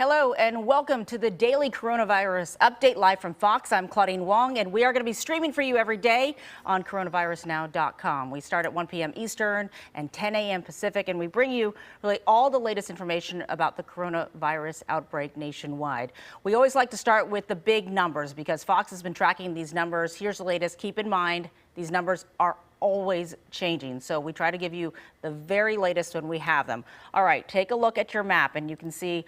Hello and welcome to the Daily Coronavirus Update live from Fox. I'm Claudine Wong, and we are going to be streaming for you every day on coronavirusnow.com. We start at 1 p.m. Eastern and 10 a.m. Pacific, and we bring you really all the latest information about the coronavirus outbreak nationwide. We always like to start with the big numbers because Fox has been tracking these numbers. Here's the latest. Keep in mind, these numbers are always changing, so we try to give you the very latest when we have them. All right, take a look at your map and you can see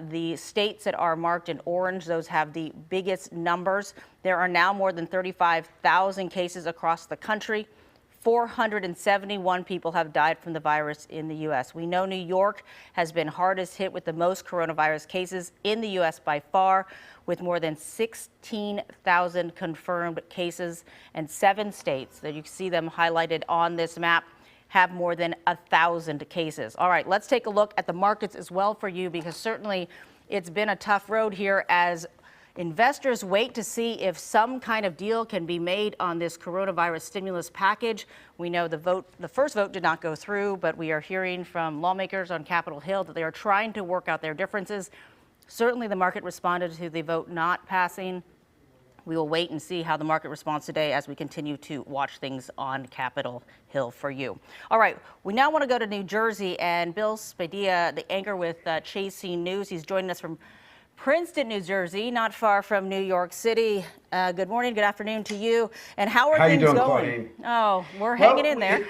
the states that are marked in orange. Those have the biggest numbers. There are now more than 35,000 cases across the country. 471 people have died from the virus in the U.S. We know New York has been hardest hit with the most coronavirus cases in the U.S. by far, with more than 16,000 confirmed cases, and 7 states that you see them highlighted on this map have more than 1,000 cases. All right, let's take a look at the markets as well for you, because certainly it's been a tough road here as investors wait to see if some kind of deal can be made on this coronavirus stimulus package. We know the first vote did not go through, but we are hearing from lawmakers on Capitol Hill that they are trying to work out their differences. Certainly the market responded to the vote not passing. We will wait and see how the market responds today as we continue to watch things on Capitol Hill for you. All right, we now want to go to New Jersey, and Bill Spadea, the anchor with Chasing News, he's joining us from Princeton, New Jersey, not far from New York City. Good morning, good afternoon to you. And how are things doing, going? Claudine? Oh, we're hanging in there.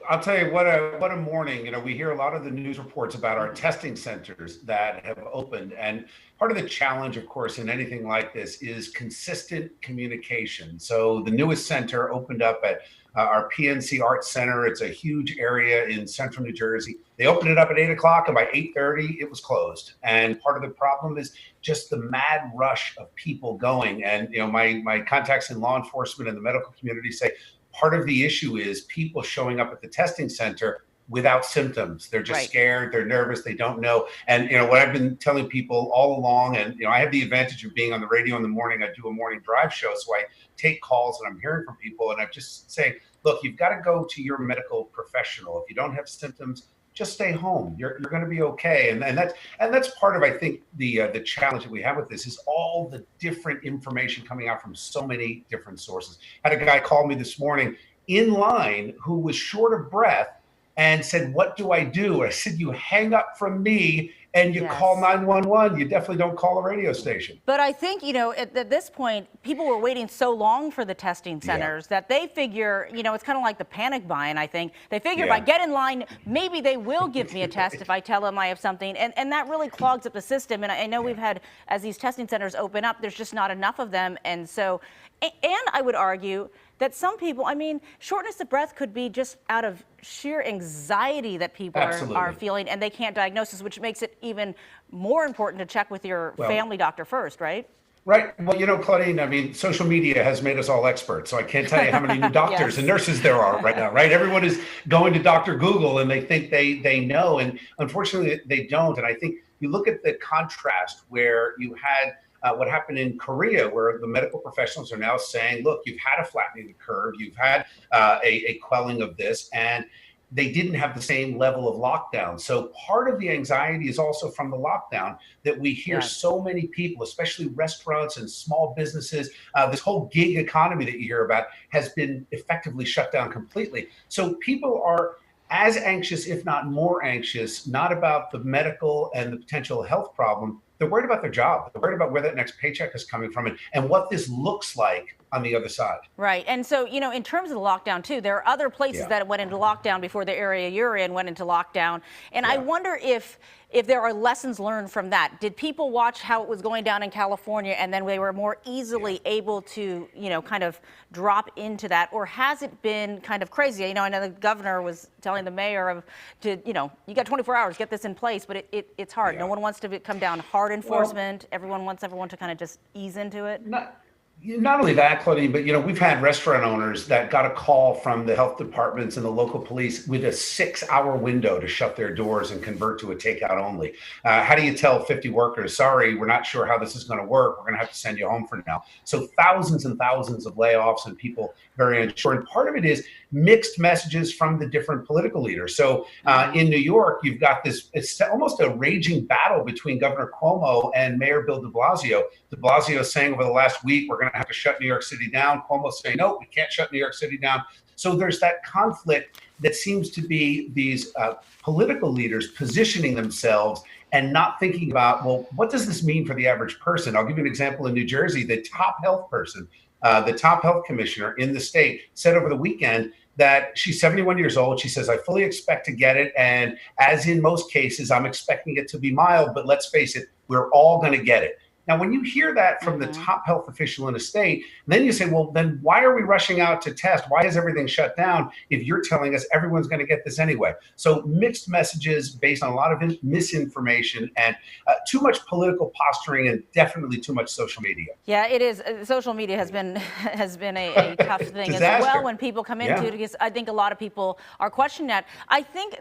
I'll tell you what a morning. You know, we hear a lot of the news reports about our testing centers that have opened, and part of the challenge, of course, in anything like this is consistent communication. So the newest center opened up at our PNC Arts Center. It's a huge area in central New Jersey. They opened it up at 8 o'clock, and by 8:30 it was closed. And part of the problem is just the mad rush of people going. And you know, my contacts in law enforcement and the medical community say part of the issue is people showing up at the testing center without symptoms. They're just scared, they're nervous, they don't know. And you know what I've been telling people all along, and you know, I have the advantage of being on the radio in the morning. I do a morning drive show, so I take calls and I'm hearing from people, and I'm just saying, look, you've got to go to your medical professional. If you don't have symptoms, just stay home. You're going to be okay. And that's part of, I think, the challenge that we have with this is all the different information coming out from so many different sources. I had a guy call me this morning in line who was short of breath and said, "What do I do?" I said, "You hang up from me and you call 911. You definitely don't call a radio station." But I think, you know, at this point, people were waiting so long for the testing centers that they figure, you know, it's kind of like the panic buying, I think. They figure if I get in line, maybe they will give me a test if I tell them I have something. And that really clogs up the system. And I know we've had, as these testing centers open up, there's just not enough of them. And so, and I would argue that some people, I mean, shortness of breath could be just out of sheer anxiety that people are feeling, and they can't diagnose this, which makes it even more important to check with your family doctor first, right? Right. Well, you know, Claudine, I mean, social media has made us all experts. So I can't tell you how many new doctors and nurses there are right now, right? Everyone is going to Dr. Google and they think they know. And unfortunately, they don't. And I think you look at the contrast where you had what happened in Korea, where the medical professionals are now saying, look, you've had a flattening of the curve, you've had a quelling of this, and they didn't have the same level of lockdown. So part of the anxiety is also from the lockdown that we hear so many people, especially restaurants and small businesses, this whole gig economy that you hear about has been effectively shut down completely. So people are as anxious, if not more anxious, not about the medical and the potential health problem. They're worried about their job. They're worried about where that next paycheck is coming from and what this looks like on the other side. Right. And so, you know, in terms of the lockdown, too, there are other places that went into lockdown before the area you're in went into lockdown. And I wonder if there are lessons learned from that. Did people watch how it was going down in California and then they were more easily able to, you know, kind of drop into that? Or has it been kind of crazy? You know, I know the governor was telling the mayor you know, you got 24 hours, get this in place, but it's hard. No one wants to come down hard enforcement. Everyone wants everyone to kind of just ease into it. Not only that, Claudine, but, you know, we've had restaurant owners that got a call from the health departments and the local police with a 6-hour window to shut their doors and convert to a takeout only. How do you tell 50 workers, sorry, we're not sure how this is going to work. We're going to have to send you home for now. So thousands and thousands of layoffs and people very unsure. And part of it is mixed messages from the different political leaders. So in New York, you've got this, it's almost a raging battle between Governor Cuomo and Mayor Bill de Blasio. De Blasio saying over the last week, we're going to have to shut New York City down. Cuomo saying, no, we can't shut New York City down. So there's that conflict that seems to be these political leaders positioning themselves and not thinking about, well, what does this mean for the average person? I'll give you an example in New Jersey. The top health person, the top health commissioner in the state said over the weekend that she's 71 years old. She says, I fully expect to get it. And as in most cases, I'm expecting it to be mild, but let's face it, we're all going to get it. Now, when you hear that from the top health official in a state, then you say, well, then why are we rushing out to test? Why is everything shut down if you're telling us everyone's going to get this anyway? So mixed messages based on a lot of misinformation and too much political posturing and definitely too much social media. Yeah, it is. Social media has been a tough thing as well when people come into it, because I think a lot of people are questioning that. I think,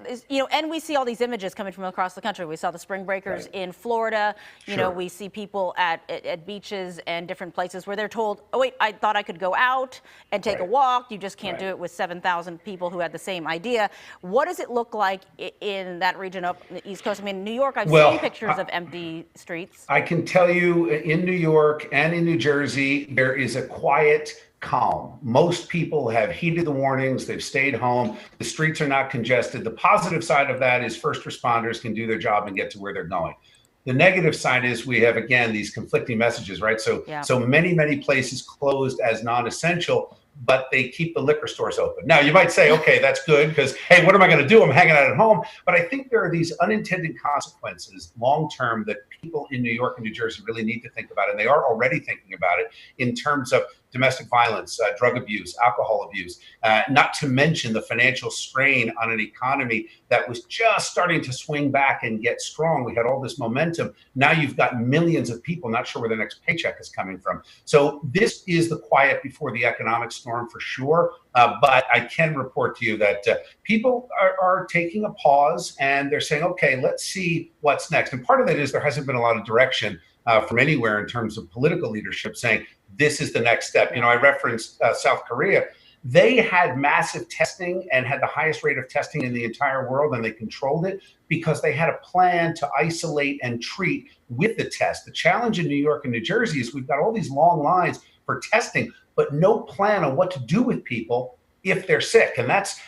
and we see all these images coming from across the country. We saw the spring breakers in Florida. You know, we see people at beaches and different places where they're told, oh, wait, I thought I could go out and take a walk. You just can't do it with 7,000 people who had the same idea. What does it look like in that region up the East Coast? I mean, in New York, I've seen pictures of empty streets. I can tell you in New York and in New Jersey, there is a quiet calm. Most people have heeded the warnings. They've stayed home. The streets are not congested. The positive side of that is first responders can do their job and get to where they're going. The negative side is we have, again, these conflicting messages, right? So many places closed as non-essential, but they keep the liquor stores open. Now, you might say, okay, that's good because, hey, what am I going to do? I'm hanging out at home. But I think there are these unintended consequences long-term that people in New York and New Jersey really need to think about, and they are already thinking about it in terms of domestic violence, drug abuse, alcohol abuse, not to mention the financial strain on an economy that was just starting to swing back and get strong. We had all this momentum. Now you've got millions of people not sure where their next paycheck is coming from. So this is the quiet before the economic storm for sure. But I can report to you that people are taking a pause and they're saying, okay, let's see what's next. And part of that is there hasn't been a lot of direction from anywhere in terms of political leadership saying, this is the next step. You know, I referenced South Korea. They had massive testing and had the highest rate of testing in the entire world, and they controlled it because they had a plan to isolate and treat with the test. The challenge in New York and New Jersey is we've got all these long lines for testing, but no plan on what to do with people if they're sick. And that's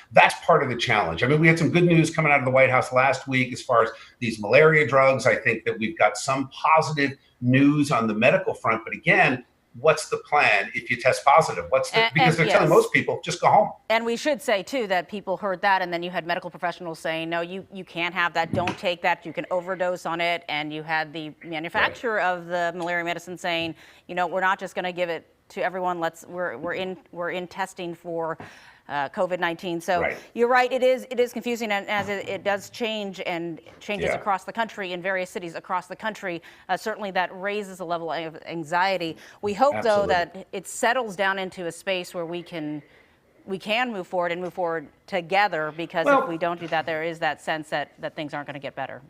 part of the challenge. I mean, we had some good news coming out of the White House last week as far as these malaria drugs. I think that we've got some positive news on the medical front, but again, what's the plan if you test positive? Because they're telling most people, just go home. And we should say, too, that people heard that, and then you had medical professionals saying, no, you can't have that. Don't take that. You can overdose on it. And you had the manufacturer of the malaria medicine saying, you know, we're not just going to give it to everyone. We're in testing for COVID-19. So you're right. It is confusing, and as it does change and changes across the country in various cities across the country, certainly that raises a level of anxiety. We hope, though, that it settles down into a space where we can move forward and move forward together, because if we don't do that, there is that sense that things aren't going to get better.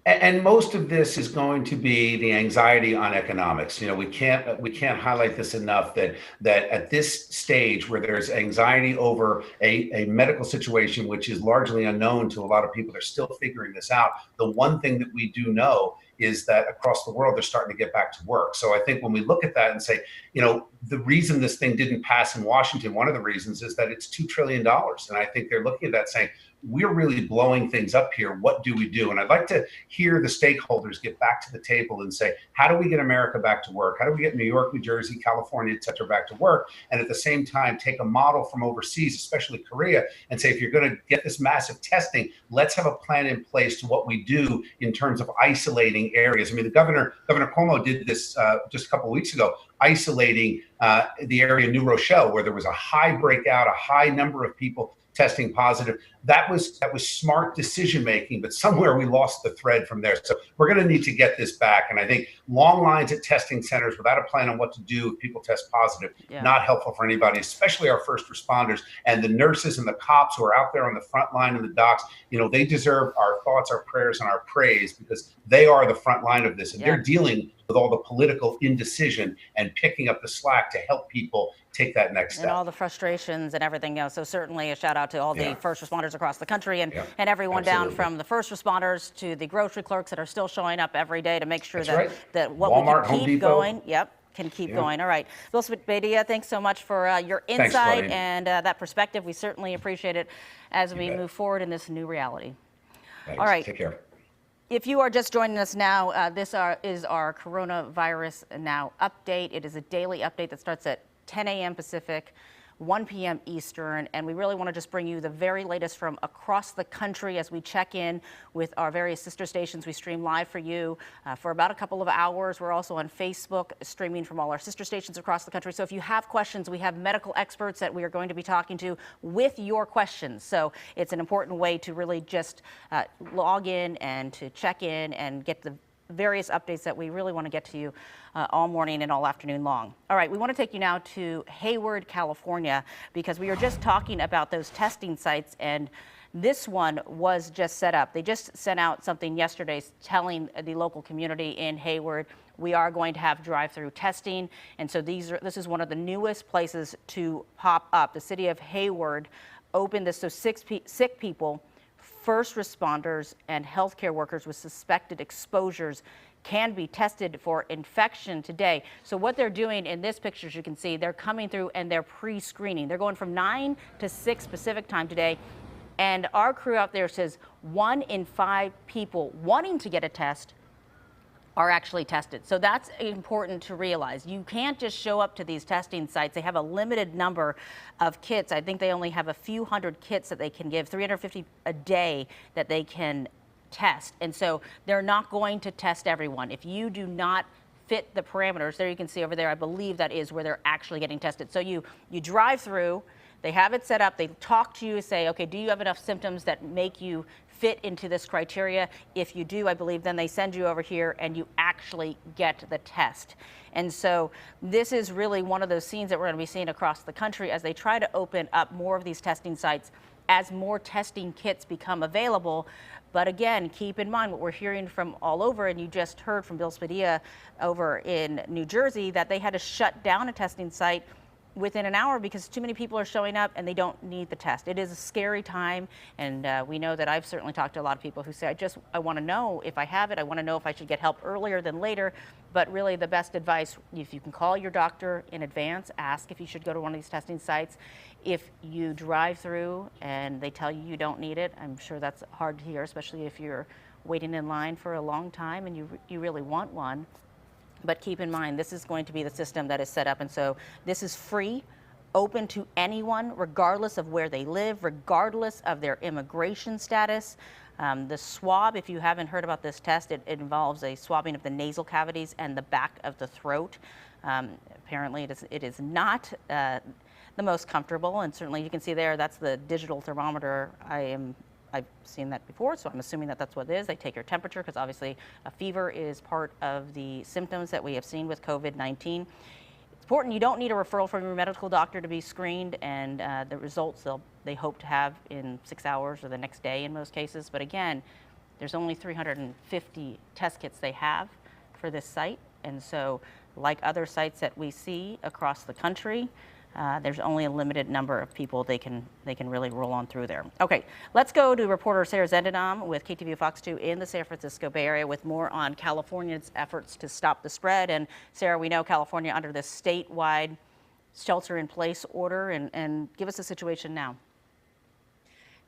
And most of this is going to be the anxiety on economics. You know, we can't highlight this enough that at this stage where there's anxiety over a medical situation, which is largely unknown to a lot of people, they're still figuring this out. The one thing that we do know is that across the world, they're starting to get back to work. So I think when we look at that and say, you know, the reason this thing didn't pass in Washington, one of the reasons is that it's $2 trillion. And I think they're looking at that saying, we're really blowing things up here. What do we do? And I'd like to hear the stakeholders get back to the table and say, how do we get America back to work? How do we get New York, New Jersey, California, et cetera, back to work? And at the same time, take a model from overseas, especially Korea, and say, if you're going to get this massive testing, let's have a plan in place to what we do in terms of isolating areas. I mean, Governor Cuomo did this just a couple of weeks ago, isolating the area of New Rochelle, where there was a high breakout, a high number of people testing positive. That was smart decision making, but somewhere we lost the thread from there. So we're going to need to get this back. And I think long lines at testing centers without a plan on what to do if people test positive, not helpful for anybody, especially our first responders and the nurses and the cops who are out there on the front line and the docks. You know, they deserve our thoughts, our prayers, and our praise, because they are the front line of this, and they're dealing with all the political indecision and picking up the slack to help people take that next step. And all the frustrations and everything else. So certainly a shout out to all the first responders across the country and everyone down from the first responders to the grocery clerks that are still showing up every day to make sure that what Walmart, we can Home keep Depot. going. Can keep going. All right. Bill Spadea, thanks so much for your insight and that perspective. We certainly appreciate it as we move forward in this new reality. Thanks. All right. Take care. If you are just joining us now, this is our Coronavirus Now update. It is a daily update that starts at 10 a.m. Pacific, 1 p.m. Eastern, and we really want to just bring you the very latest from across the country as we check in with our various sister stations. We stream live for you for about a couple of hours. We're also on Facebook streaming from all our sister stations across the country. So if you have questions, we have medical experts that we are going to be talking to with your questions. So it's an important way to really just log in and to check in and get the various updates that we really want to get to you all morning and all afternoon long. All right, we want to take you now to Hayward, California, because we are just talking about those testing sites, and this one was just set up. They just sent out something yesterday telling the local community in Hayward we are going to have drive-through testing, and so this is one of the newest places to pop up. The city of Hayward opened this so sick people, first responders, and healthcare workers with suspected exposures can be tested for infection today. So what they're doing in this picture, as you can see, they're coming through and they're pre-screening. They're going from 9 to 6 Pacific time today. And our crew out there says 1 in 5 people wanting to get a test are actually tested. So that's important to realize. You can't just show up to these testing sites. They have a limited number of kits. I think they only have a few hundred kits that they can give, 350 a day that they can test. And so they're not going to test everyone. If you do not fit the parameters, there you can see over there, I believe that is where they're actually getting tested. So you drive through, they have it set up, they talk to you, say, okay, do you have enough symptoms that make you fit into this criteria? If you do, I believe, then they send you over here and you actually get the test. And so this is really one of those scenes that we're going to be seeing across the country as they try to open up more of these testing sites as more testing kits become available. But again, keep in mind what we're hearing from all over, and you just heard from Bill Spadea over in New Jersey that they had to shut down a testing site within an hour because too many people are showing up and they don't need the test. It is a scary time, and we know that I've certainly talked to a lot of people who say, I want to know if I have it. I want to know if I should get help earlier than later. But really the best advice, if you can call your doctor in advance, ask if you should go to one of these testing sites. If you drive through and they tell you you don't need it, I'm sure that's hard to hear, especially if you're waiting in line for a long time and you really want one. But keep in mind, this is going to be the system that is set up. And so this is free, open to anyone, regardless of where they live, regardless of their immigration status. The swab, if you haven't heard about this test, it involves a swabbing of the nasal cavities and the back of the throat. Apparently, it is not the most comfortable. And certainly you can see there, that's the digital thermometer. I've seen that before, so I'm assuming that that's what it is. They take your temperature because obviously a fever is part of the symptoms that we have seen with COVID-19. It's important you don't need a referral from your medical doctor to be screened, and the results they hope to have in 6 hours or the next day in most cases. But again, there's only 350 test kits they have for this site, and so like other sites that we see across the country, there's only a limited number of people they can really roll on through there. Okay, let's go to reporter Sarah Zendenam with KTVU Fox 2 in the San Francisco Bay Area with more on California's efforts to stop the spread. And Sarah, we know California under this statewide shelter-in-place order, and give us the situation now.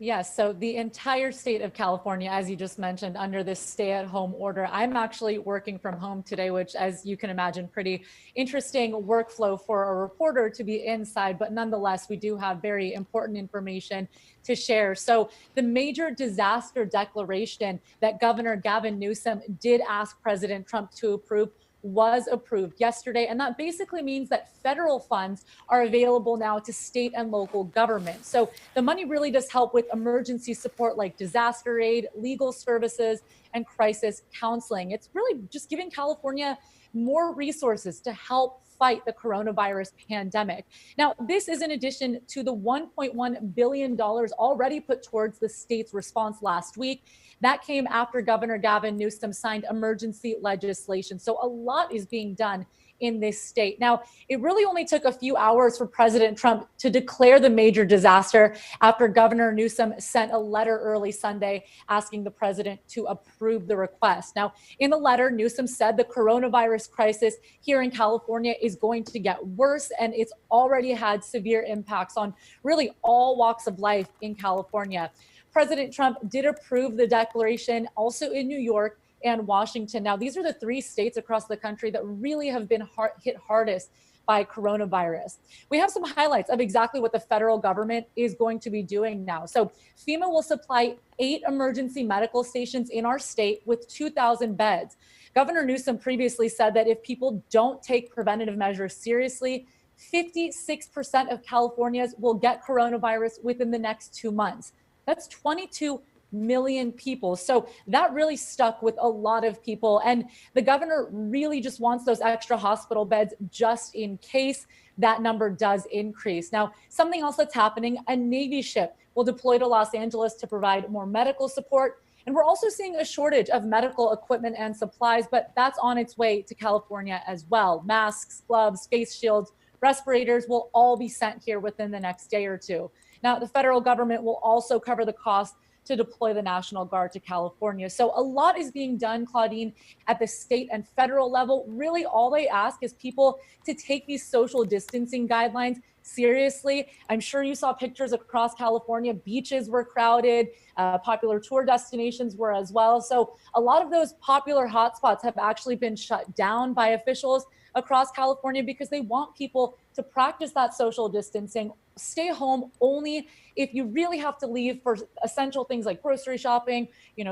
Yes, so the entire state of California, as you just mentioned, under this stay-at-home order. I'm actually working from home today, which, as you can imagine, pretty interesting workflow for a reporter to be inside, but nonetheless, we do have very important information to share. So the major disaster declaration that Governor Gavin Newsom did ask President Trump to approve was approved yesterday. And that basically means that federal funds are available now to state and local government. So the money really does help with emergency support like disaster aid, legal services, and crisis counseling. It's really just giving California more resources to help fight the coronavirus pandemic. Now, this is in addition to the $1.1 billion already put towards the state's response last week. That came after Governor Gavin Newsom signed emergency legislation. So a lot is being done in this state. Now, it really only took a few hours for President Trump to declare the major disaster after Governor Newsom sent a letter early Sunday asking the president to approve the request. Now, in the letter, Newsom said the coronavirus crisis here in California is going to get worse, and it's already had severe impacts on really all walks of life in California. President Trump did approve the declaration also in New York and Washington. Now, these are the three states across the country that really have been hit hardest by coronavirus. We have some highlights of exactly what the federal government is going to be doing now. So FEMA will supply 8 emergency medical stations in our state with 2,000 beds. Governor Newsom previously said that if people don't take preventative measures seriously, 56% of Californians will get coronavirus within the next 2 months. That's 22 million people. So that really stuck with a lot of people. And the governor really just wants those extra hospital beds just in case that number does increase. Now, something else that's happening, a Navy ship will deploy to Los Angeles to provide more medical support. And we're also seeing a shortage of medical equipment and supplies, but that's on its way to California as well. Masks, gloves, face shields, respirators will all be sent here within the next day or two. Now, the federal government will also cover the cost to deploy the National Guard to California. So a lot is being done, Claudine, at the state and federal level. Really, all they ask is people to take these social distancing guidelines seriously. I'm sure you saw pictures across California. Beaches were crowded, popular tour destinations were as well. So a lot of those popular hotspots have actually been shut down by officials across California because they want people to practice that social distancing, stay home only if you really have to leave for essential things like grocery shopping,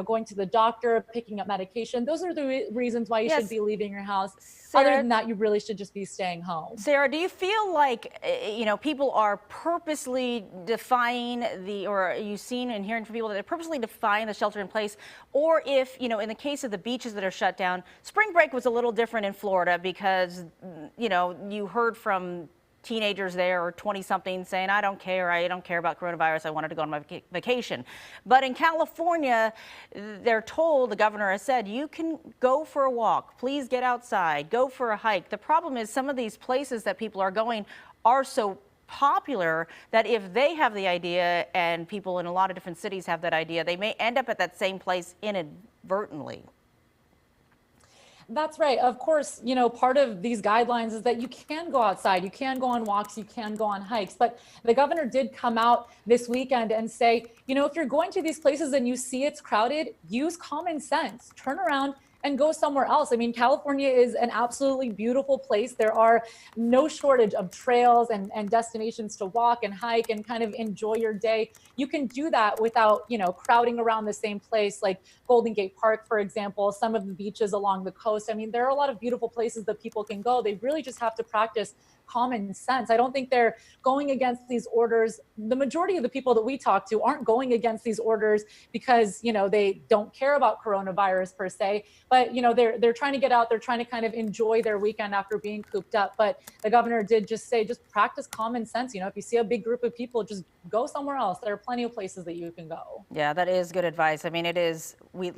going to the doctor, picking up medication. Those are the reasons why you should be leaving your house. Sarah, other than that, you really should just be staying home. Sarah, do you feel like, people are purposely defying or are you seeing and hearing from people that they're purposely defying the shelter in place? Or if, in the case of the beaches that are shut down, spring break was a little different in Florida because, you heard from teenagers there or 20-somethings saying, I don't care about coronavirus, I wanted to go on my vacation. But in California, they're told, the governor has said, you can go for a walk, please get outside, go for a hike. The problem is some of these places that people are going are so popular that if they have the idea and people in a lot of different cities have that idea, they may end up at that same place inadvertently. That's right. Of course, part of these guidelines is that you can go outside, you can go on walks, you can go on hikes. But the governor did come out this weekend and say, if you're going to these places and you see it's crowded, use common sense, turn around and go somewhere else. I mean, California is an absolutely beautiful place. There are no shortage of trails and destinations to walk and hike and kind of enjoy your day. You can do that without, crowding around the same place, like Golden Gate Park, for example, some of the beaches along the coast. I mean, there are a lot of beautiful places that people can go. They really just have to practice common sense. I don't think they're going against these orders. The majority of the people that we talk to aren't going against these orders because, they don't care about coronavirus per se, but, they're trying to get out, they're trying to kind of enjoy their weekend after being cooped up. But the governor did just say, just practice common sense. If you see a big group of people, just go somewhere else. There are plenty of places that you can go. Yeah, that is good advice. I mean, it is, we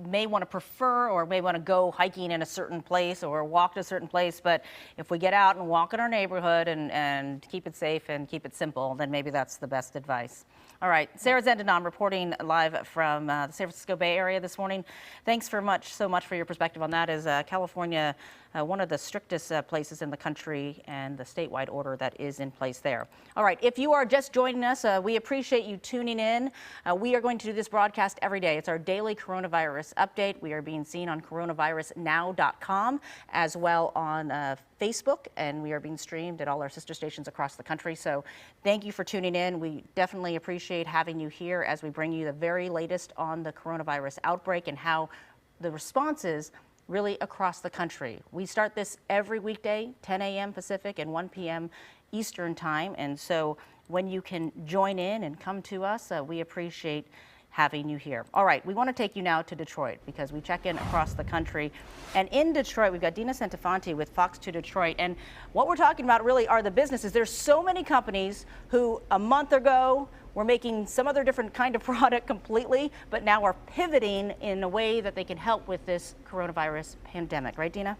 may want to prefer or may want to go hiking in a certain place or walk to a certain place. But if we get out and walk in our neighborhood and keep it safe and keep it simple, then maybe that's the best advice. All right, Sarah Zendenon reporting live from the San Francisco Bay Area this morning. Thanks so much for your perspective on that. Is California one of the strictest places in the country and the statewide order that is in place there. All right, if you are just joining us, we appreciate you tuning in. We are going to do this broadcast every day. It's our daily coronavirus update. We are being seen on coronavirusnow.com as well on Facebook, and we are being streamed at all our sister stations across the country. So thank you for tuning in. We definitely appreciate having you here as we bring you the very latest on the coronavirus outbreak and how the response is really across the country. We start this every weekday, 10 a.m. Pacific and 1 p.m. Eastern time. And so when you can join in and come to us, we appreciate having you here. All right, we want to take you now to Detroit because we check in across the country. And in Detroit, we've got Dina Santafanti with Fox 2 Detroit. And what we're talking about really are the businesses. There's so many companies who a month ago were making some other different kind of product completely, but now are pivoting in a way that they can help with this coronavirus pandemic. Right, Dina?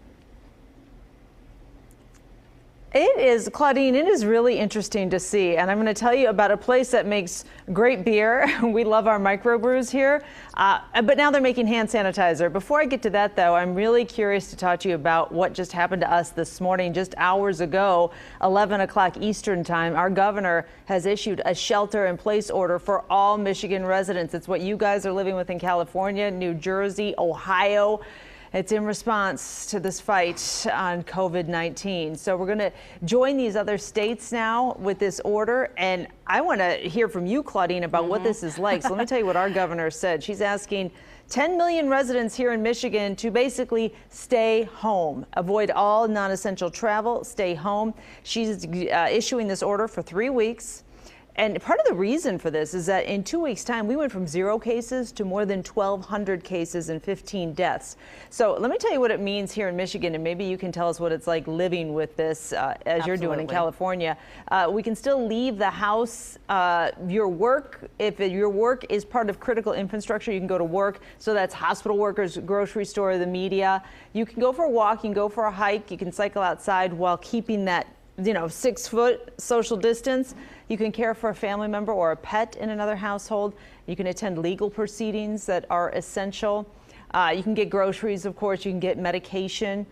It is, Claudine, it is really interesting to see. And I'm going to tell you about a place that makes great beer. We love our microbrews here. But now they're making hand sanitizer. Before I get to that, though, I'm really curious to talk to you about what just happened to us this morning. Just hours ago, 11 o'clock Eastern time, our governor has issued a shelter-in-place order for all Michigan residents. It's what you guys are living with in California, New Jersey, Ohio. It's in response to this fight on COVID-19. So we're going to join these other states now with this order. And I want to hear from you, Claudine, about what this is like. So let me tell you what our governor said. She's asking 10 million residents here in Michigan to basically stay home, avoid all non-essential travel, stay home. She's issuing this order for 3 weeks. And part of the reason for this is that in 2 weeks' time, we went from 0 cases to more than 1,200 cases and 15 deaths. So let me tell you what it means here in Michigan, and maybe you can tell us what it's like living with this as you're doing in California. We can still leave the house. Your work, if your work is part of critical infrastructure, you can go to work. So that's hospital workers, grocery store, the media. You can go for a walk, you can go for a hike, you can cycle outside while keeping that 6-foot social distance. You can care for a family member or a pet in another household. You can attend legal proceedings that are essential. You can get groceries, of course. You can get medication,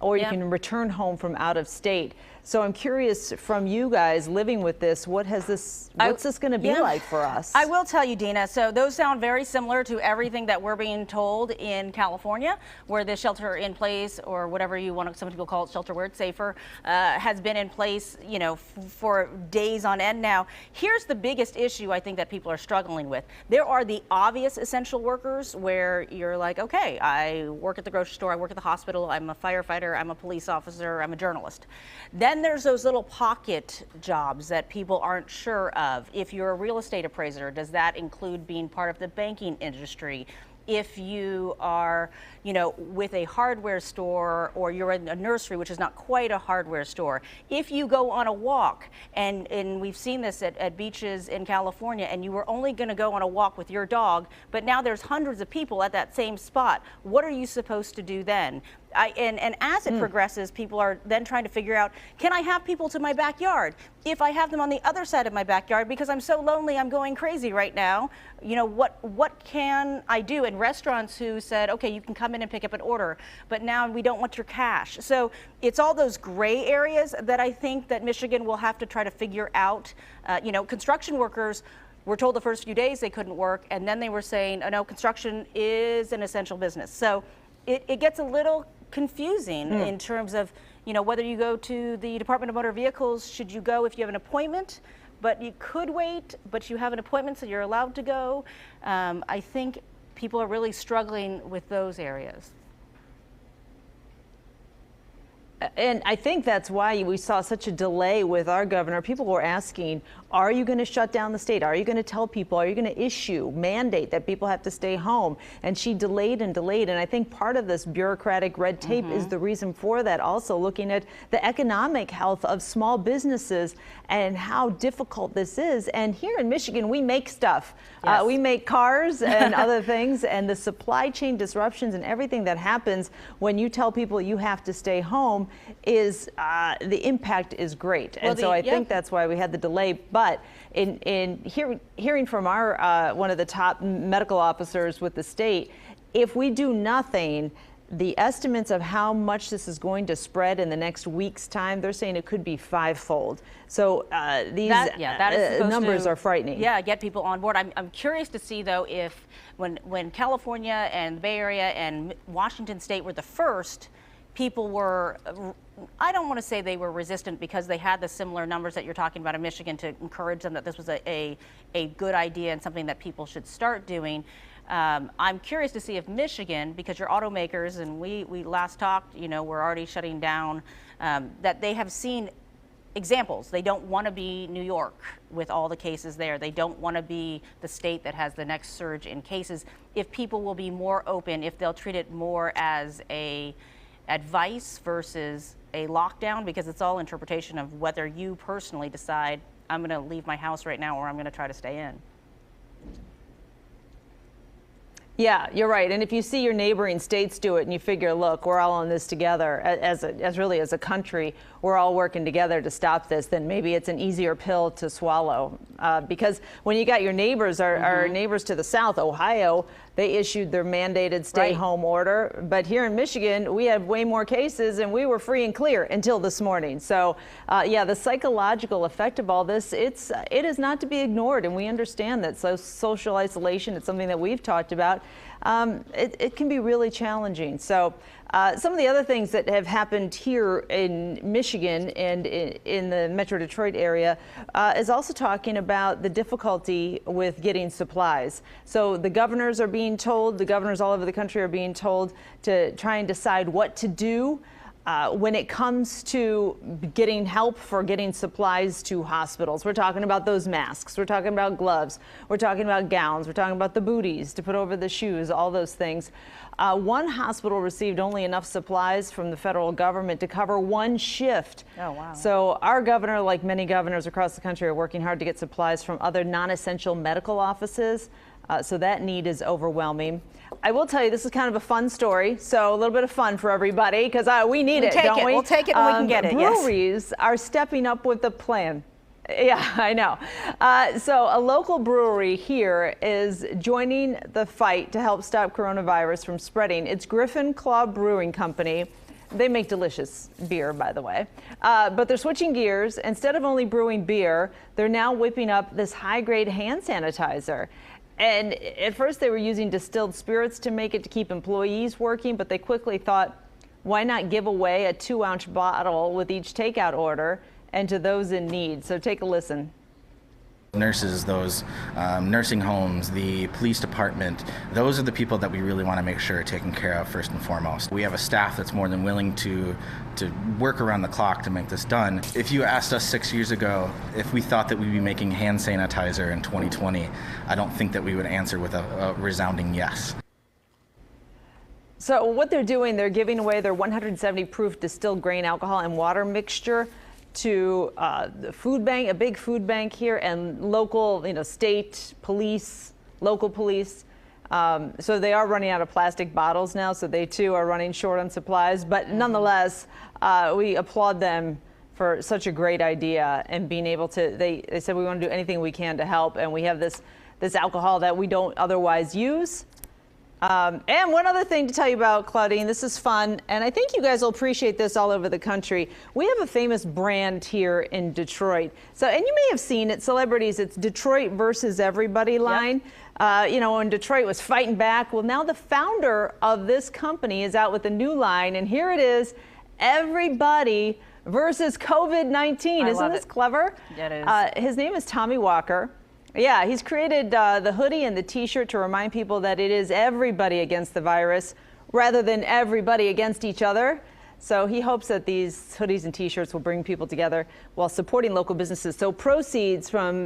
or you can return home from out of state. So I'm curious from you guys living with this, what's this going to be like for us? I will tell you, Dina, so those sound very similar to everything that we're being told in California, where the shelter in place, or whatever you want, some people call it shelter where it's safer, has been in place, for days on end now. Here's the biggest issue I think that people are struggling with. There are the obvious essential workers where you're like, okay, I work at the grocery store, I work at the hospital, I'm a firefighter, I'm a police officer, I'm a journalist. Then there's those little pocket jobs that people aren't sure of. If you're a real estate appraiser, does that include being part of the banking industry? If you are, with a hardware store, or you're in a nursery, which is not quite a hardware store. If you go on a walk, and we've seen this at beaches in California, and you were only going to go on a walk with your dog, but now there's hundreds of people at that same spot. What are you supposed to do then? And as it progresses, people are then trying to figure out, can I have people to my backyard? If I have them on the other side of my backyard, because I'm so lonely, I'm going crazy right now, what can I do? And restaurants who said, okay, you can come in and pick up an order, but now we don't want your cash. So it's all those gray areas that I think that Michigan will have to try to figure out. Construction workers were told the first few days they couldn't work, and then they were saying, oh no, construction is an essential business. So it gets a little confusing in terms of, whether you go to the Department of Motor Vehicles, should you go if you have an appointment, but you could wait, but you have an appointment, so you're allowed to go. I think people are really struggling with those areas. And I think that's why we saw such a delay with our governor. People were asking, are you going to shut down the state? Are you going to tell people? Are you going to mandate that people have to stay home? And she delayed and delayed. And I think part of this bureaucratic red tape is the reason for that. Also looking at the economic health of small businesses and how difficult this is. And here in Michigan, we make stuff. Yes. We make cars and other things. And the supply chain disruptions and everything that happens when you tell people you have to stay home is the impact is great. And so I think that's why we had the delay. But in hearing from our one of the top medical officers with the state, if we do nothing, the estimates of how much this is going to spread in the next week's time, they're saying it could be 5-fold. So these numbers are frightening. Yeah, get people on board. I'm curious to see, though, if when California and the Bay Area and Washington State were the first, people were, I don't want to say they were resistant because they had the similar numbers that you're talking about in Michigan to encourage them that this was a good idea and something that people should start doing. I'm curious to see if Michigan, because your automakers, and we last talked, we're already shutting down, that they have seen examples. They don't want to be New York with all the cases there. They don't want to be the state that has the next surge in cases. If people will be more open, if they'll treat it more as a advice versus a lockdown, because it's all interpretation of whether you personally decide, I'm going to leave my house right now or I'm going to try to stay in. Yeah, you're right. And if you see your neighboring states do it and you figure, look, we're all in this together as a country, we're all working together to stop this, then maybe it's an easier pill to swallow. Because when you got your neighbors, our neighbors to the south, Ohio, they issued their mandated stay-home order. But here in Michigan, we had way more cases and we were free and clear until this morning. So yeah, the psychological effect of all this, it is not to be ignored. And we understand that social isolation, it's something that we've talked about. It can be really challenging. So some of the other things that have happened here in Michigan and in the Metro Detroit area is also talking about the difficulty with getting supplies. So the governors all over the country are being told to try and decide what to do when it comes to getting help for getting supplies to hospitals. We're talking about those masks, we're talking about gloves, we're talking about gowns, we're talking about the booties to put over the shoes, all those things. One hospital received only enough supplies from the federal government to cover one shift. Oh, wow. So our governor, like many governors across the country, are working hard to get supplies from other non-essential medical offices. So that need is overwhelming. I will tell you, this is kind of a fun story. So a little bit of fun for everybody, because we need it, don't we? We'll take it and we can get it, yes. Breweries are stepping up with the plan. Yeah, I know. So a local brewery here is joining the fight to help stop coronavirus from spreading. It's Griffin Claw Brewing Company. They make delicious beer, by the way. But they're switching gears. Instead of only brewing beer, they're now whipping up this high-grade hand sanitizer. And at first they were using distilled spirits to make it to keep employees working, but they quickly thought, why not give away a 2-ounce bottle with each takeout order and to those in need? So take a listen. Nurses, those nursing homes, the police department, those are the people that we really want to make sure are taken care of first and foremost. We have a staff that's more than willing to work around the clock to make this done. If you asked us 6 years ago if we thought that we'd be making hand sanitizer in 2020, I don't think that we would answer with a resounding yes. So what they're doing, they're giving away their 170 proof distilled grain alcohol and water mixture to the food bank, a big food bank here, and local, state police, local police. So they are running out of plastic bottles now, so they too are running short on supplies. But nonetheless, we applaud them for such a great idea and being able to, they said we want to do anything we can to help, and we have this alcohol that we don't otherwise use. And one other thing to tell you about, Claudine, this is fun, and I think you guys will appreciate this all over the country. We have a famous brand here in Detroit. So, and you may have seen it, celebrities, it's Detroit versus everybody line. Yep. When Detroit was fighting back, well, now the founder of this company is out with a new line, and here it is, everybody versus COVID-19. Isn't this clever? It is. His name is Tommy Walker. Yeah, he's created the hoodie and the t-shirt to remind people that it is everybody against the virus rather than everybody against each other. So he hopes that these hoodies and t-shirts will bring people together while supporting local businesses. So proceeds from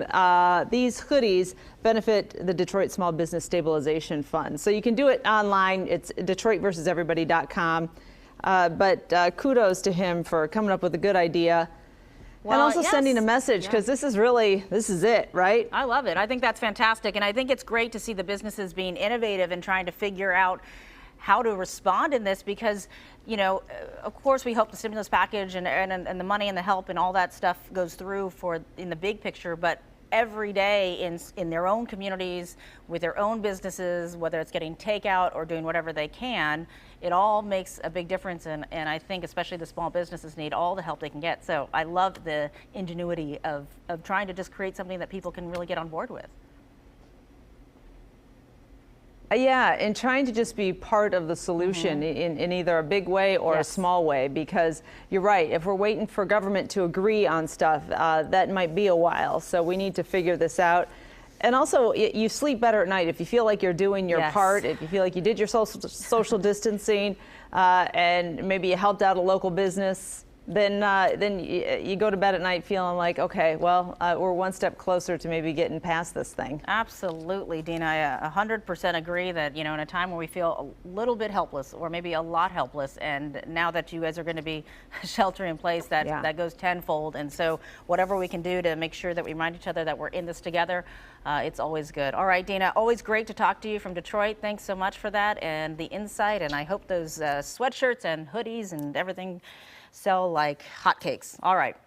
these hoodies benefit the Detroit Small Business Stabilization Fund. So you can do it online. It's DetroitVersusEverybody.com. But kudos to him for coming up with a good idea. Well, and also sending a message, because this is it, right? I love it. I think that's fantastic. And I think it's great to see the businesses being innovative and trying to figure out how to respond in this, because, of course, we hope the stimulus package and the money and the help and all that stuff goes through in the big picture. But every day in their own communities, with their own businesses, whether it's getting takeout or doing whatever they can, it all makes a big difference. And I think especially the small businesses need all the help they can get. So I love the ingenuity of trying to just create something that people can really get on board with. Yeah, and trying to just be part of the solution in either a big way or a small way, because you're right, if we're waiting for government to agree on stuff, that might be a while. So we need to figure this out. And also, you sleep better at night if you feel like you're doing your part, if you feel like you did your social distancing, and maybe you helped out a local business. then you go to bed at night feeling like, okay, well, we're one step closer to maybe getting past this thing. Absolutely, Dina. I 100% agree that, in a time where we feel a little bit helpless or maybe a lot helpless, and now that you guys are going to be sheltering in place, that goes tenfold. And so whatever we can do to make sure that we remind each other that we're in this together, it's always good. All right, Dina, always great to talk to you from Detroit. Thanks so much for that and the insight. And I hope those sweatshirts and hoodies and everything sell like hotcakes. All right,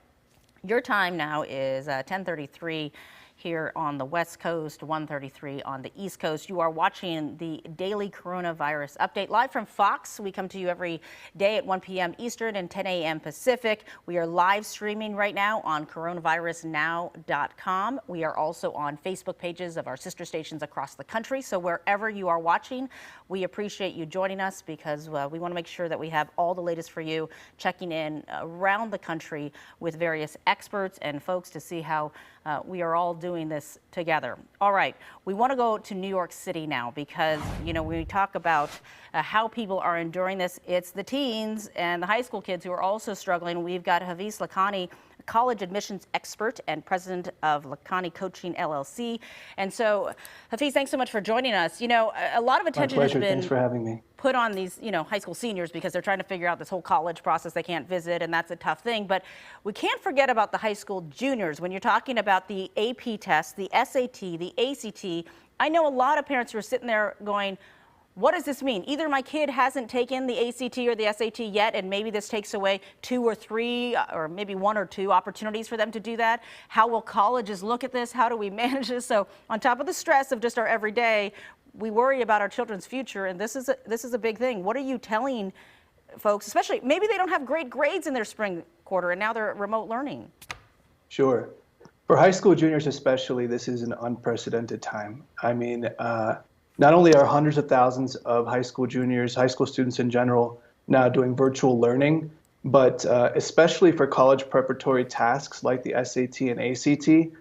your time now is 10:33 here on the West Coast, 1:33 on the East Coast. You are watching the daily coronavirus update live from Fox. We come to you every day at 1 p.m. Eastern and 10 a.m. Pacific. We are live streaming right now on coronavirusnow.com. We are also on Facebook pages of our sister stations across the country. So wherever you are watching, we appreciate you joining us because we want to make sure that we have all the latest for you, checking in around the country with various experts and folks to see how we are all doing this together. All right, we want to go to New York City now because, when we talk about how people are enduring this, it's the teens and the high school kids who are also struggling. We've got Hafiz Lakhani, college admissions expert and president of Lakhani Coaching LLC. And so, Hafiz, thanks so much for joining us. A lot of attention has been Thanks for having me. put on these, high school seniors because they're trying to figure out this whole college process. They can't visit, and that's a tough thing. But we can't forget about the high school juniors when you're talking about the AP test, the SAT, the ACT. I know a lot of parents who are sitting there going, what does this mean? Either my kid hasn't taken the ACT or the SAT yet, and maybe this takes away 2 or 3 or maybe 1 or 2 opportunities for them to do that. How will colleges look at this? How do we manage this? So on top of the stress of just our everyday, we worry about our children's future, and this is a big thing. What are you telling folks, especially maybe they don't have great grades in their spring quarter and now they're remote learning? Sure. For high school juniors especially, this is an unprecedented time. I mean, not only are hundreds of thousands of high school juniors, high school students in general, now doing virtual learning, but especially for college preparatory tasks like the SAT and ACT,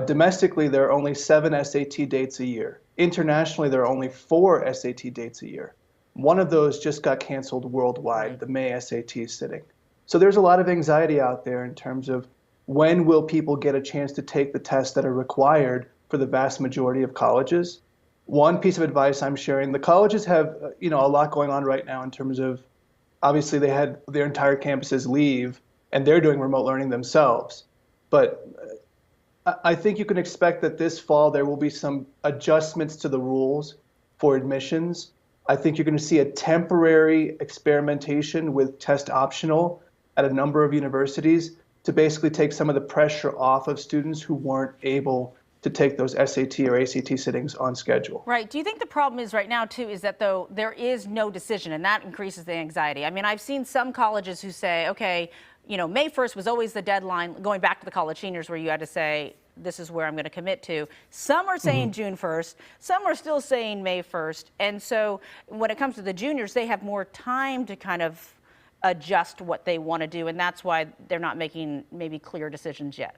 domestically, there are only 7 SAT dates a year. Internationally, there are only 4 SAT dates a year. One of those just got canceled worldwide, the May SAT sitting. So there's a lot of anxiety out there in terms of when will people get a chance to take the tests that are required for the vast majority of colleges. One piece of advice I'm sharing, the colleges have a lot going on right now in terms of, obviously they had their entire campuses leave and they're doing remote learning themselves. But I think you can expect that this fall there will be some adjustments to the rules for admissions. I think you're going to see a temporary experimentation with test optional at a number of universities to basically take some of the pressure off of students who weren't able to take those SAT or ACT sittings on schedule. Right. Do you think the problem is right now, too, is that though there is no decision and that increases the anxiety? I mean, I've seen some colleges who say, okay, May 1st was always the deadline, going back to the college seniors where you had to say, this is where I'm going to commit to. Some are saying June 1st. Some are still saying May 1st. And so when it comes to the juniors, they have more time to kind of adjust what they want to do. And that's why they're not making maybe clear decisions yet.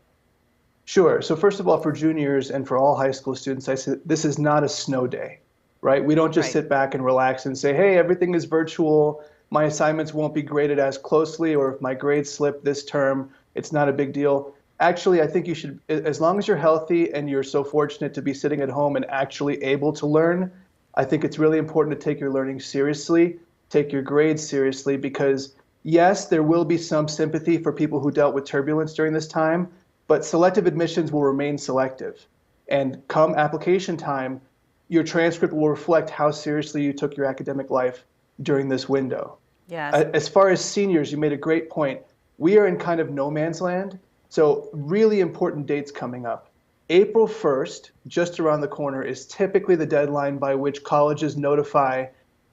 Sure. So first of all, for juniors and for all high school students, I say this is not a snow day, right? We don't just sit back and relax and say, hey, everything is virtual. My assignments won't be graded as closely, or if my grades slip this term, it's not a big deal. Actually, I think you should, as long as you're healthy and you're so fortunate to be sitting at home and actually able to learn, I think it's really important to take your learning seriously, take your grades seriously, because yes, there will be some sympathy for people who dealt with turbulence during this time, but selective admissions will remain selective. And come application time, your transcript will reflect how seriously you took your academic life during this window. Yes. As far as seniors, you made a great point. We are in kind of no man's land. So really important dates coming up. April 1st, just around the corner, is typically the deadline by which colleges notify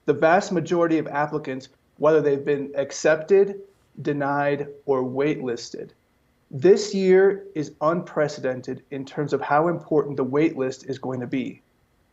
the vast majority of applicants whether they've been accepted, denied, or waitlisted. This year is unprecedented in terms of how important the waitlist is going to be.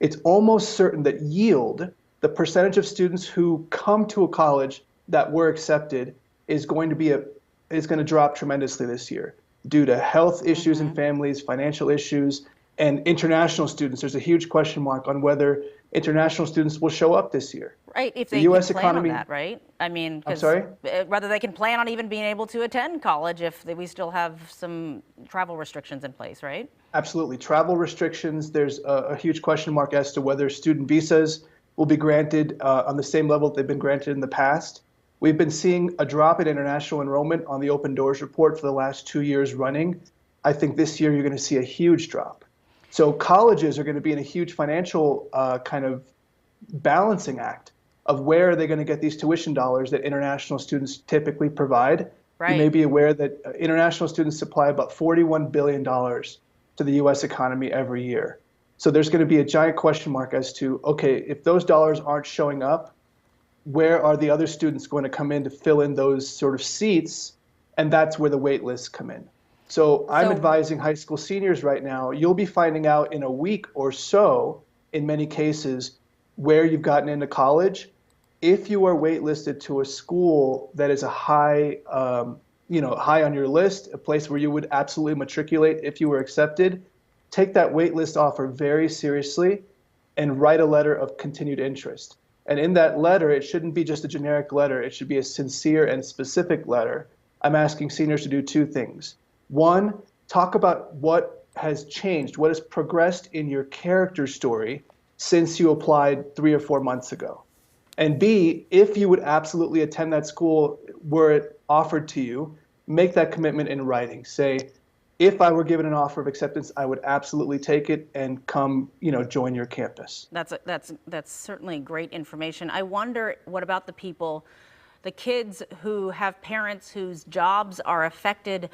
It's almost certain that yield, the percentage of students who come to a college that were accepted, is going to drop tremendously this year due to health issues in families, financial issues, and international students. There's a huge question mark on whether international students will show up this year. Right, if The they U.S. can plan economy. on that, right? I mean, I'm because sorry? whether they can plan on even being able to attend college if we still have some travel restrictions in place, right? Absolutely. Travel restrictions, there's a huge question mark as to whether student visas will be granted on the same level that they've been granted in the past. We've been seeing a drop in international enrollment on the Open Doors report for the last 2 years running. I think this year you're going to see a huge drop. So colleges are going to be in a huge financial kind of balancing act of where are they going to get these tuition dollars that international students typically provide. You may Right. be aware that international students supply about $41 billion to the US economy every year. So there's going to be a giant question mark as to, okay, if those dollars aren't showing up, where are the other students going to come in to fill in those sort of seats? And that's where the wait lists come in. So I'm So- advising high school seniors right now, you'll be finding out in a week or so, in many cases, where you've gotten into college. If you are waitlisted to a school that is a high, high on your list, a place where you would absolutely matriculate if you were accepted, take that waitlist offer very seriously and write a letter of continued interest. And in that letter, it shouldn't be just a generic letter. It should be a sincere and specific letter. I'm asking seniors to do two things. One, talk about what has changed, what has progressed in your character story since you applied 3 or 4 months ago. And B, if you would absolutely attend that school were it offered to you, make that commitment in writing. Say, if I were given an offer of acceptance, I would absolutely take it and come, join your campus. That's certainly great information. I wonder, what about the people, the kids who have parents whose jobs are affected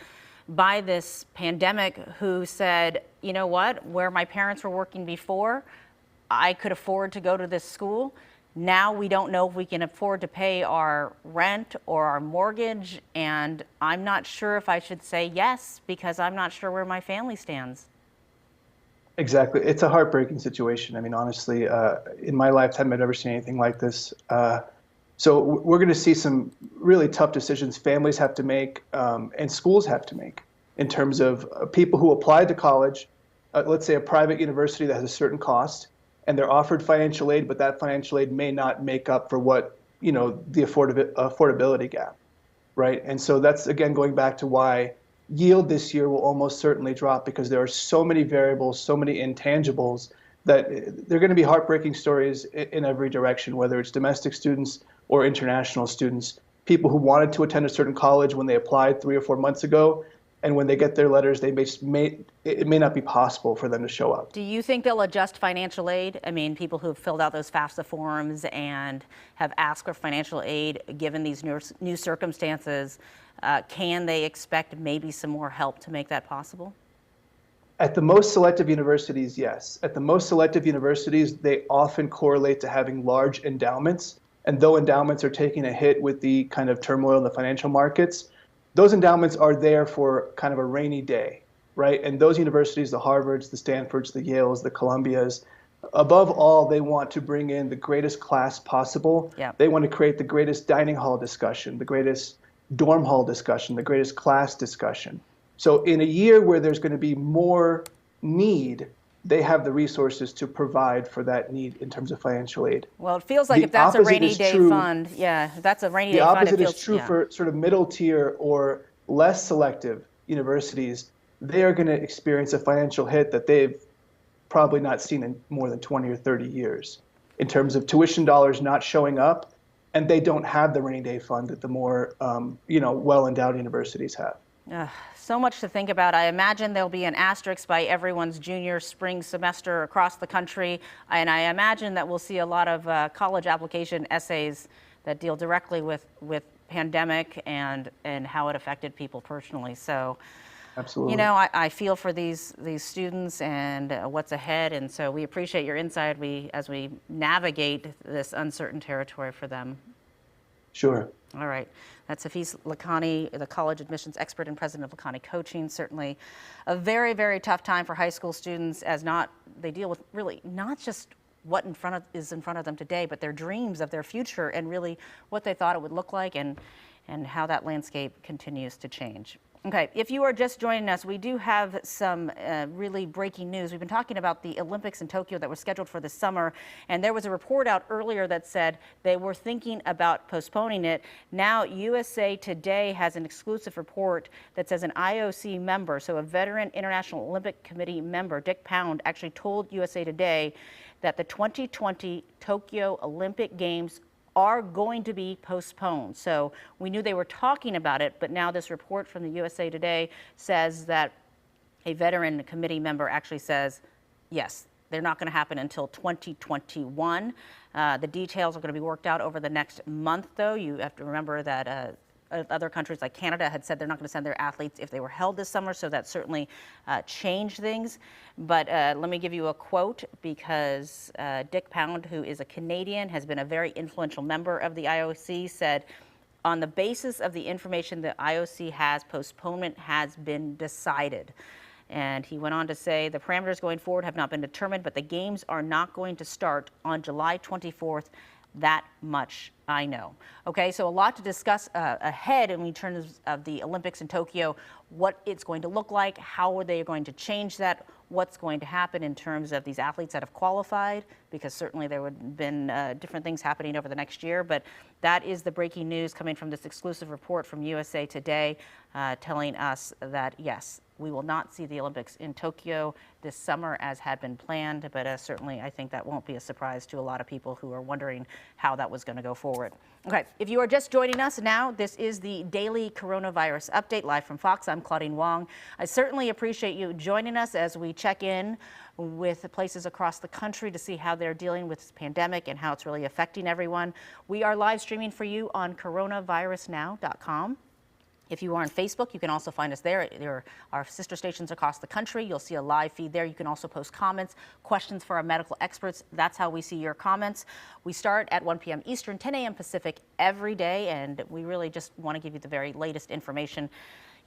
by this pandemic, who said, you know what, where my parents were working before, I could afford to go to this school. Now we don't know if we can afford to pay our rent or our mortgage, and I'm not sure if I should say yes because I'm not sure where my family stands. Exactly. It's a heartbreaking situation. I mean, honestly, in my lifetime, I've never seen anything like this. So we're going to see some really tough decisions families have to make and schools have to make in terms of people who applied to college, let's say a private university that has a certain cost, and they're offered financial aid, but that financial aid may not make up for what, the affordability gap, right? And so that's, again, going back to why yield this year will almost certainly drop, because there are so many variables, so many intangibles, that they're going to be heartbreaking stories in every direction, whether it's domestic students or international students, people who wanted to attend a certain college when they applied 3 or 4 months ago, and when they get their letters, it may not be possible for them to show up. Do you think they'll adjust financial aid? I mean, people who have filled out those FAFSA forms and have asked for financial aid, given these new circumstances, can they expect maybe some more help to make that possible? At the most selective universities, yes. At the most selective universities, they often correlate to having large endowments. And though endowments are taking a hit with the kind of turmoil in the financial markets, those endowments are there for kind of a rainy day, right? And those universities, the Harvards, the Stanfords, the Yales, the Columbias, above all, they want to bring in the greatest class possible. Yeah. They want to create the greatest dining hall discussion, the greatest dorm hall discussion, the greatest class discussion. So in a year where there's going to be more need, they have the resources to provide for that need in terms of financial aid. Well, it feels like The if that's a opposite rainy is day true- fund, if that's a rainy The day fund, it opposite feels, is true for sort of middle tier or less selective universities. They are going to experience a financial hit that they've probably not seen in more than 20 or 30 years in terms of tuition dollars not showing up, and they don't have the rainy day fund that the more well-endowed universities have. So much to think about. I imagine there'll be an asterisk by everyone's junior spring semester across the country, and I imagine that we'll see a lot of college application essays that deal directly with pandemic and how it affected people personally. So, Absolutely. I feel for these students and what's ahead, and so we appreciate your insight as we navigate this uncertain territory for them. Sure. All right. That's Hafiz Lakhani, the college admissions expert and president of Lakhani Coaching. Certainly a very, very tough time for high school students they deal with really not just what is in front of them today, but their dreams of their future and really what they thought it would look like and and how that landscape continues to change. Okay, if you are just joining us, we do have some really breaking news. We've been talking about the Olympics in Tokyo that were scheduled for this summer, and there was a report out earlier that said they were thinking about postponing it. Now, USA Today has an exclusive report that says an IOC member, so a veteran International Olympic Committee member, Dick Pound, actually told USA Today that the 2020 Tokyo Olympic Games are going to be postponed. So we knew they were talking about it, but now this report from the USA Today says that a veteran committee member actually says, yes, they're not going to happen until 2021. The details are going to be worked out over the next month, though. You have to remember that other countries like Canada had said they're not going to send their athletes if they were held this summer, so that certainly changed things. But let me give you a quote, because Dick Pound, who is a Canadian, has been a very influential member of the IOC, said, on the basis of the information the IOC has, postponement has been decided. And he went on to say, the parameters going forward have not been determined, but the games are not going to start on July 24th. That much I know. Okay, so a lot to discuss ahead in terms of the Olympics in Tokyo, what it's going to look like, how are they going to change that, what's going to happen in terms of these athletes that have qualified, because certainly there would have been different things happening over the next year. But that is the breaking news coming from this exclusive report from USA Today, telling us that, yes, we will not see the Olympics in Tokyo this summer as had been planned, but certainly I think that won't be a surprise to a lot of people who are wondering how that was going to go forward. Okay, if you are just joining us now, this is the daily coronavirus update live from Fox. I'm Claudine Wong. I certainly appreciate you joining us as we check in with places across the country to see how they're dealing with this pandemic and how it's really affecting everyone. We are live streaming for you on coronavirusnow.com. If you are on Facebook, you can also find us there. There are sister stations across the country. You'll see a live feed there. You can also post comments, questions for our medical experts. That's how we see your comments. We start at 1 p.m. Eastern, 10 a.m. Pacific every day, and we really just want to give you the very latest information,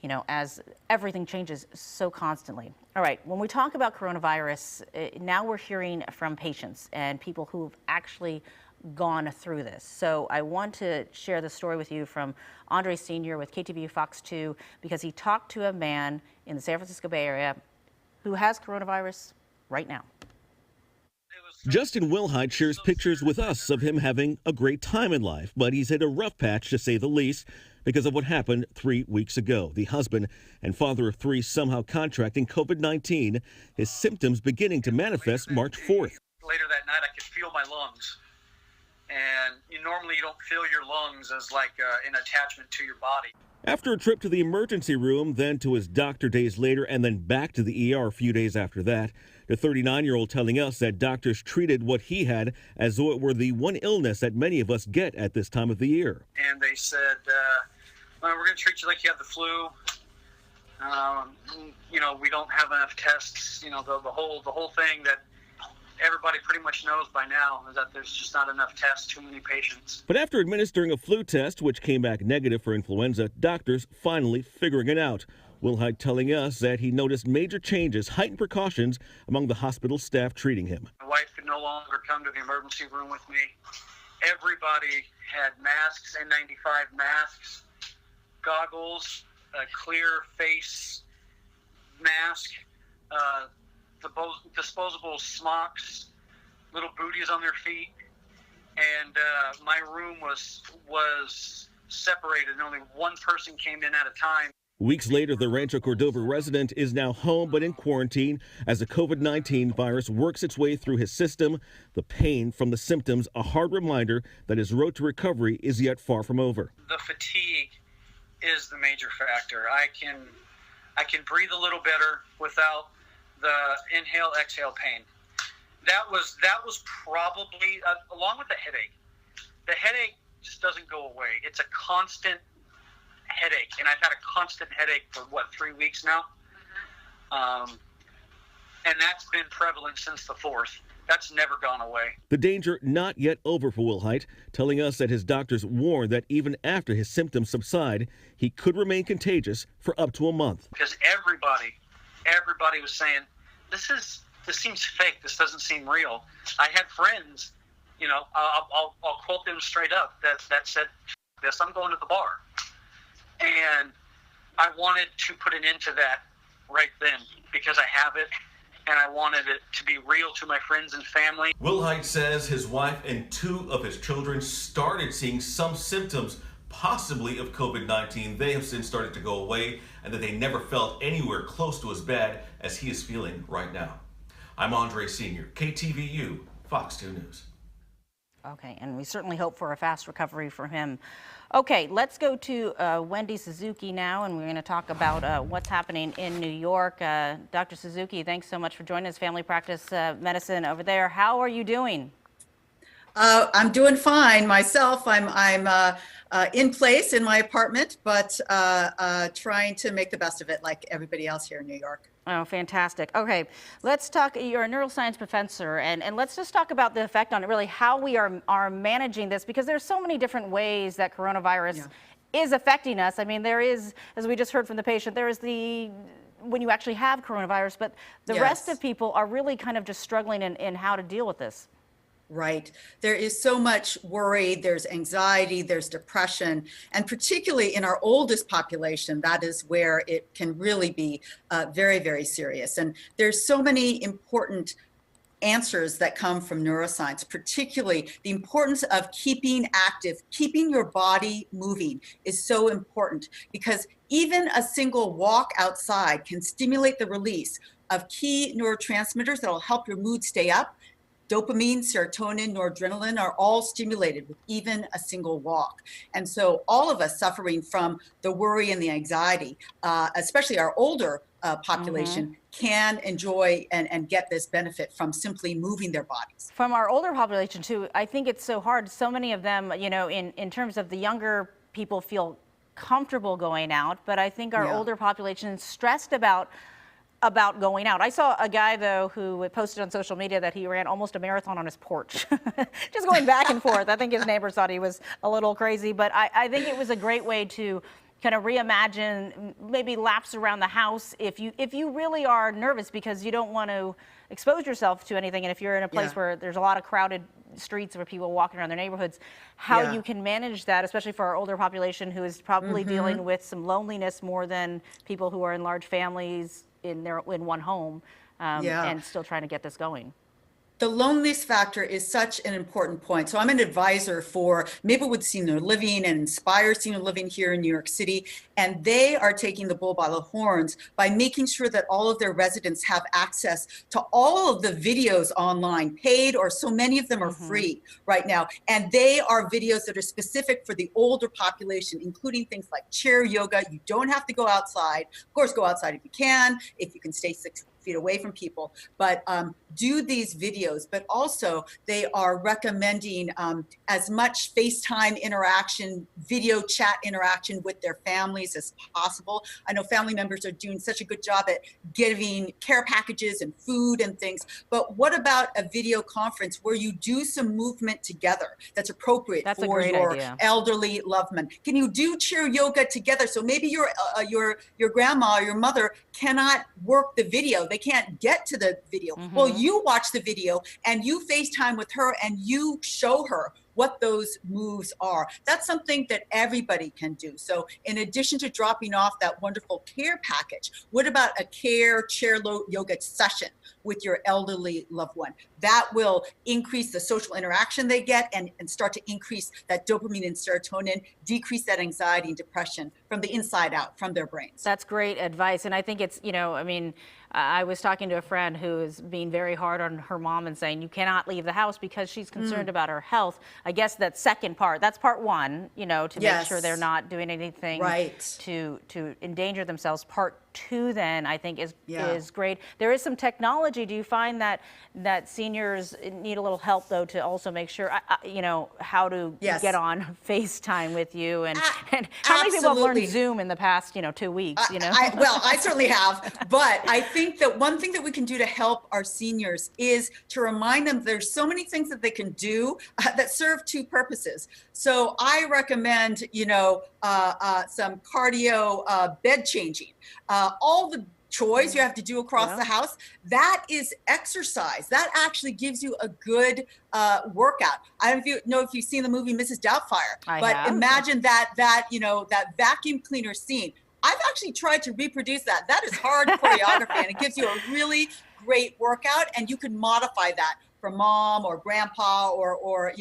you know, as everything changes so constantly. All right, when we talk about coronavirus, now we're hearing from patients and people who've actually gone through this. So I want to share the story with you from Andre Sr. with KTVU Fox 2, because he talked to a man in the San Francisco Bay Area who has coronavirus right now. Justin Wilhite shares pictures with us of him having a great time in life, but he's hit a rough patch, to say the least, because of what happened 3 weeks ago. The husband and father of three somehow contracting COVID-19, his symptoms beginning to manifest March 4th. Later that night, I could feel my lungs. And normally you don't feel your lungs as like an attachment to your body. After a trip to the emergency room, then to his doctor days later, and then back to the ER a few days after that, the 39-year-old telling us that doctors treated what he had as though it were the one illness that many of us get at this time of the year. And they said, well, we're going to treat you like you have the flu. We don't have enough tests. The whole thing that everybody pretty much knows by now is that there's just not enough tests, too many patients. But after administering a flu test, which came back negative for influenza, doctors finally figuring it out. Wilhite telling us that he noticed major changes, heightened precautions among the hospital staff treating him. My wife could no longer come to the emergency room with me. Everybody had masks, N95 masks, goggles, a clear face mask, disposable smocks, little booties on their feet, and my room was separated, and only one person came in at a time. Weeks later, the Rancho Cordova resident is now home but in quarantine as the COVID-19 virus works its way through his system. The pain from the symptoms, a hard reminder that his road to recovery is yet far from over. The fatigue is the major factor. I can breathe a little better without the inhale exhale pain. That was probably along with the headache. The headache just doesn't go away. It's a constant headache, and I've had a constant headache for 3 weeks now. And that's been prevalent since the 4th. That's never gone away. The danger not yet over for Wilhite, telling us that his doctors warn that even after his symptoms subside, he could remain contagious for up to a month. Because everybody was saying, this seems fake. This doesn't seem real. I had friends, I'll quote them straight up that said, this, I'm going to the bar. And I wanted to put an end to that right then because I have it, and I wanted it to be real to my friends and family. Wilhite says his wife and 2 of his children started seeing some symptoms, possibly of COVID-19. They have since started to go away, and that they never felt anywhere close to as bad as he is feeling right now. I'm Andre Sr., KTVU, Fox 2 News. Okay, and we certainly hope for a fast recovery for him. Okay, let's go to Wendy Suzuki now, and we're going to talk about what's happening in New York. Dr. Suzuki, thanks so much for joining us, family practice medicine over there. How are you doing? I'm doing fine myself. I'm in place in my apartment, but trying to make the best of it like everybody else here in New York. Oh, fantastic. Okay, let's talk. You're a neuroscience professor, and let's just talk about the effect on it, really how we are managing this, because there's so many different ways that coronavirus is affecting us. I mean, there is, as we just heard from the patient, there is the when you actually have coronavirus, but the rest of people are really kind of just struggling in how to deal with this. Right. There is so much worry, there's anxiety, there's depression, and particularly in our oldest population, that is where it can really be very, very serious. And there's so many important answers that come from neuroscience, particularly the importance of keeping active, keeping your body moving is so important, because even a single walk outside can stimulate the release of key neurotransmitters that will help your mood stay up. Dopamine, serotonin, noradrenaline are all stimulated with even a single walk. And so all of us suffering from the worry and the anxiety, especially our older population, can enjoy and get this benefit from simply moving their bodies. From our older population too, I think it's so hard. So many of them, you know, in terms of the younger people feel comfortable going out, but I think our older population is stressed about going out. I saw a guy, though, who posted on social media that he ran almost a marathon on his porch, just going back and forth. I think his neighbors thought he was a little crazy, but I think it was a great way to kind of reimagine, maybe laps around the house if you really are nervous because you don't want to expose yourself to anything, and if you're in a place where there's a lot of crowded streets where people walking around their neighborhoods, how you can manage that, especially for our older population who is probably dealing with some loneliness more than people who are in large families in one home, and still trying to get this going. The loneliness factor is such an important point. So I'm an advisor for Maplewood Senior Living and Inspire Senior Living here in New York City, and they are taking the bull by the horns by making sure that all of their residents have access to all of the videos online, paid, or so many of them are free right now. And they are videos that are specific for the older population, including things like chair yoga. You don't have to go outside. Of course, go outside if you can stay 6 feet away from people, but do these videos. But also they are recommending as much FaceTime interaction, video chat interaction with their families as possible. I know family members are doing such a good job at giving care packages and food and things, but what about a video conference where you do some movement together that's appropriate for your elderly loved one? Can you do chair yoga together? So maybe your grandma or your mother cannot work the video. They can't get to the video. Well, you watch the video and you FaceTime with her and you show her what those moves are. That's something that everybody can do. So in addition to dropping off that wonderful care package, what about a chair yoga session with your elderly loved one? That will increase the social interaction they get and start to increase that dopamine and serotonin, decrease that anxiety and depression from the inside out, from their brains. That's great advice. And I think it's, I mean, I was talking to a friend who is being very hard on her mom and saying, you cannot leave the house because she's concerned about her health. I guess that second part, that's part one, to make sure they're not doing anything to endanger themselves. Part two, then, I think is great. There is some technology. Do you find that seniors need a little help, though, to also make sure, how to get on FaceTime with you? And how many people have learned Zoom in the past, 2 weeks, Well, I certainly have. But I think that one thing that we can do to help our seniors is to remind them there's so many things that they can do that serve two purposes. So I recommend, some cardio bed changing. All the chores you have to do across the house. That is exercise. That actually gives you a good workout. I don't know if you've seen the movie Mrs. Doubtfire, but imagine that vacuum cleaner scene. I've actually tried to reproduce that. That is hard choreography, and it gives you a really great workout, and you can modify that for mom or grandpa or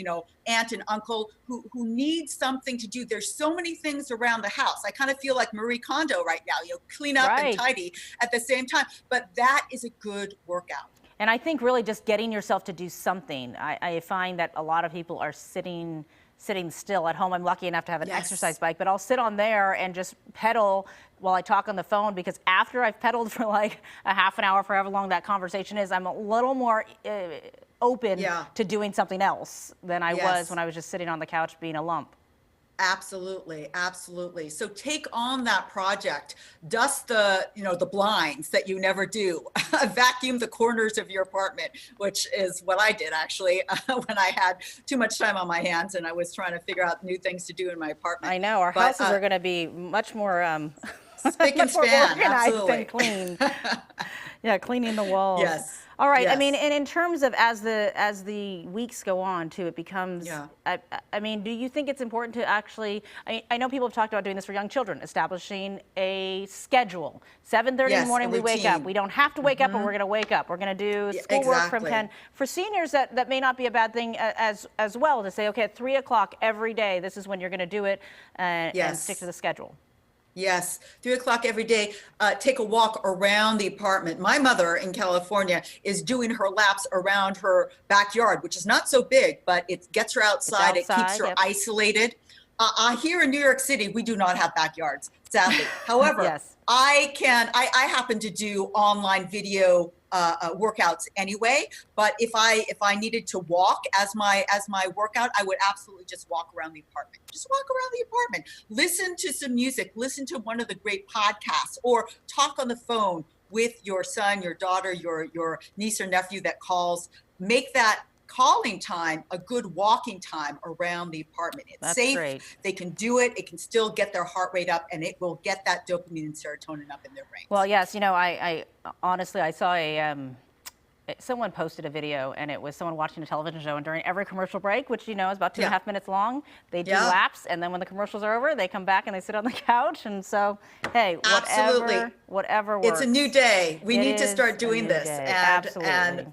aunt and uncle who need something to do. There's so many things around the house. I kind of feel like Marie Kondo right now, clean up and tidy at the same time, but that is a good workout. And I think really just getting yourself to do something. I find that a lot of people are sitting still at home. I'm lucky enough to have an exercise bike, but I'll sit on there and just pedal while I talk on the phone, because after I've pedaled for like a half an hour, for however long that conversation is, I'm a little more open to doing something else than I was when I was just sitting on the couch being a lump. Absolutely, absolutely. So take on that project, dust the blinds that you never do, vacuum the corners of your apartment, which is what I did actually when I had too much time on my hands and I was trying to figure out new things to do in my apartment. I know, our houses are going to be much more spick and span, absolutely. And clean. Yeah, cleaning the walls. Yes. All right. Yes. I mean, and in terms of as the weeks go on, too, it becomes. I mean, do you think it's important to actually? I know people have talked about doing this for young children, establishing a schedule. 7:30 in the morning, we wake up. We don't have to wake up, but we're going to wake up. We're going to do schoolwork from 10. For seniors, that may not be a bad thing as well, to say, okay, at 3 o'clock every day, this is when you're going to do it, and stick to the schedule. Yes, 3 o'clock every day. Take a walk around the apartment. My mother in California is doing her laps around her backyard, which is not so big, but it gets her outside. It keeps her isolated. Here in New York City, we do not have backyards, sadly. However, I happen to do online video workouts anyway, but if I needed to walk as my workout, I would absolutely just walk around the apartment. Just walk around the apartment. Listen to some music. Listen to one of the great podcasts, or talk on the phone with your son, your daughter, your niece or nephew that calls. Make that calling time a good walking time around the apartment. It's safe. Great. They can do it. It can still get their heart rate up, and it will get that dopamine and serotonin up in their brains. Well, yes, I honestly, I saw someone posted a video, and it was someone watching a television show, and during every commercial break, which is about 2.5 minutes long, they do laps, and then when the commercials are over, they come back and they sit on the couch. And so, hey, whatever works. It's a new day. We need to start doing this. And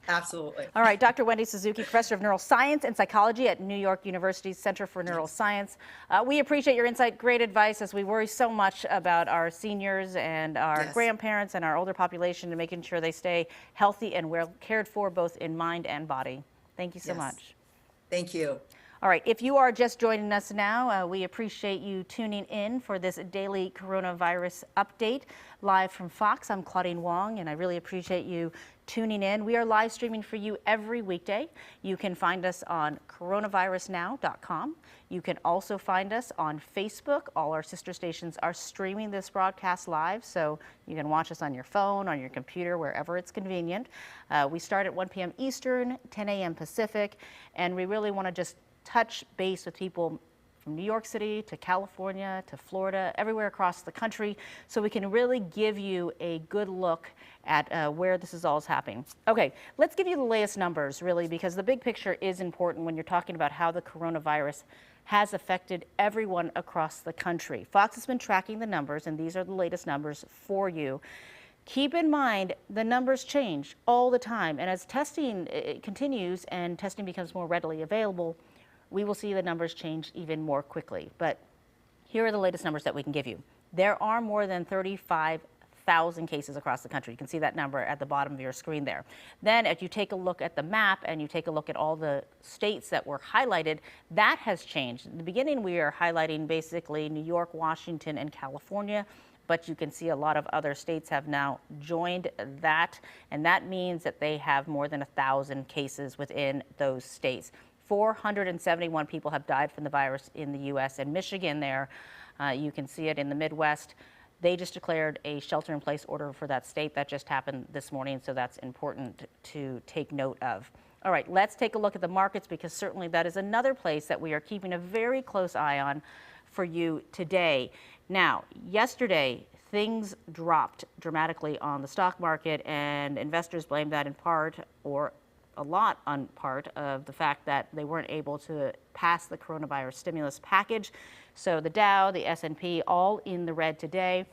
absolutely. All right, Dr. Wendy Suzuki, professor of neuroscience and psychology at New York University's Center for Neuroscience. We appreciate your insight, great advice, as we worry so much about our seniors and our grandparents and our older population, and making sure they stay healthy and well cared for, both in mind and body. Thank you so much. Thank you. All right, if you are just joining us now, we appreciate you tuning in for this daily coronavirus update live from Fox. I'm Claudine Wong, and I really appreciate you tuning in. We are live streaming for you every weekday. You can find us on coronavirusnow.com. You can also find us on Facebook. All our sister stations are streaming this broadcast live, so you can watch us on your phone, on your computer, wherever it's convenient. We start at 1 p.m. Eastern, 10 a.m. Pacific, and we really want to just touch base with people from New York City to California to Florida, everywhere across the country, so we can really give you a good look at where this is all happening. Okay, let's give you the latest numbers, really, because the big picture is important when you're talking about how the coronavirus has affected everyone across the country. Fox has been tracking the numbers, and these are the latest numbers for you. Keep in mind, the numbers change all the time, and as testing continues and testing becomes more readily available, we will see the numbers change even more quickly. But here are the latest numbers that we can give you. There are more than 35,000 cases across the country. You can see that number at the bottom of your screen there. Then if you take a look at the map and you take a look at all the states that were highlighted, that has changed. In the beginning, we are highlighting basically New York, Washington, and California, but you can see a lot of other states have now joined that, and that means that they have more than 1,000 cases within those states. 471 people have died from the virus in the U.S. and Michigan there. You can see it in the Midwest. They just declared a shelter-in-place order for that state. That just happened this morning, so that's important to take note of. All right, let's take a look at the markets, because certainly that is another place that we are keeping a very close eye on for you today. Now, yesterday, things dropped dramatically on the stock market, and investors blame that in part, or a lot on part, of the fact that they weren't able to pass the coronavirus stimulus package. So the Dow, the S&P, all in the red today.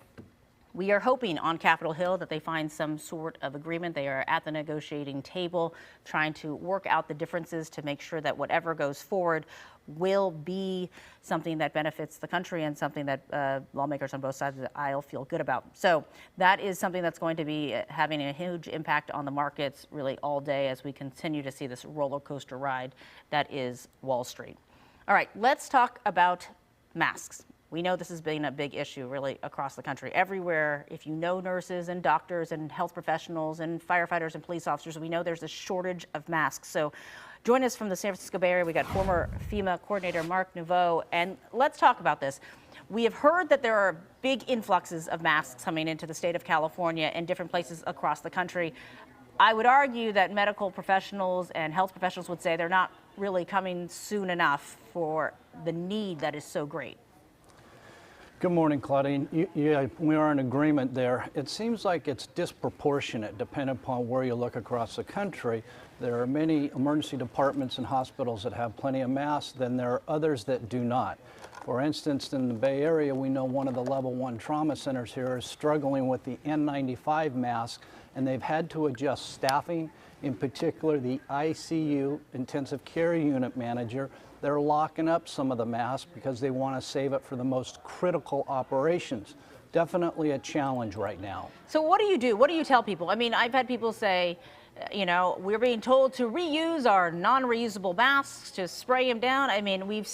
We are hoping on Capitol Hill that they find some sort of agreement. They are at the negotiating table trying to work out the differences to make sure that whatever goes forward will be something that benefits the country and something that lawmakers on both sides of the aisle feel good about. So that is something that's going to be having a huge impact on the markets really all day as we continue to see this roller coaster ride that is Wall Street. All right, let's talk about masks. We know this has been a big issue really across the country. Everywhere, if you know nurses and doctors and health professionals and firefighters and police officers, we know there's a shortage of masks. So join us from the San Francisco Bay Area. We got former FEMA coordinator Mark Nouveau, and let's talk about this. We have heard that there are big influxes of masks coming into the state of California and different places across the country. I would argue that medical professionals and health professionals would say they're not really coming soon enough for the need that is so great. Good morning, Claudine. Yeah, we are in agreement there. It seems like it's disproportionate depending upon where you look across the country. There are many emergency departments and hospitals that have plenty of masks, then there are others that do not. For instance, in the Bay Area, we know one of the level 1 trauma centers here is struggling with the N95 mask, and they've had to adjust staffing, in particular the ICU, intensive care unit manager. They're locking up some of the masks because they want to save it for the most critical operations. Definitely a challenge right now. So what do you do? What do you tell people? I mean, I've had people say, you know, we're being told to reuse our non-reusable masks, to spray them down. I mean, I've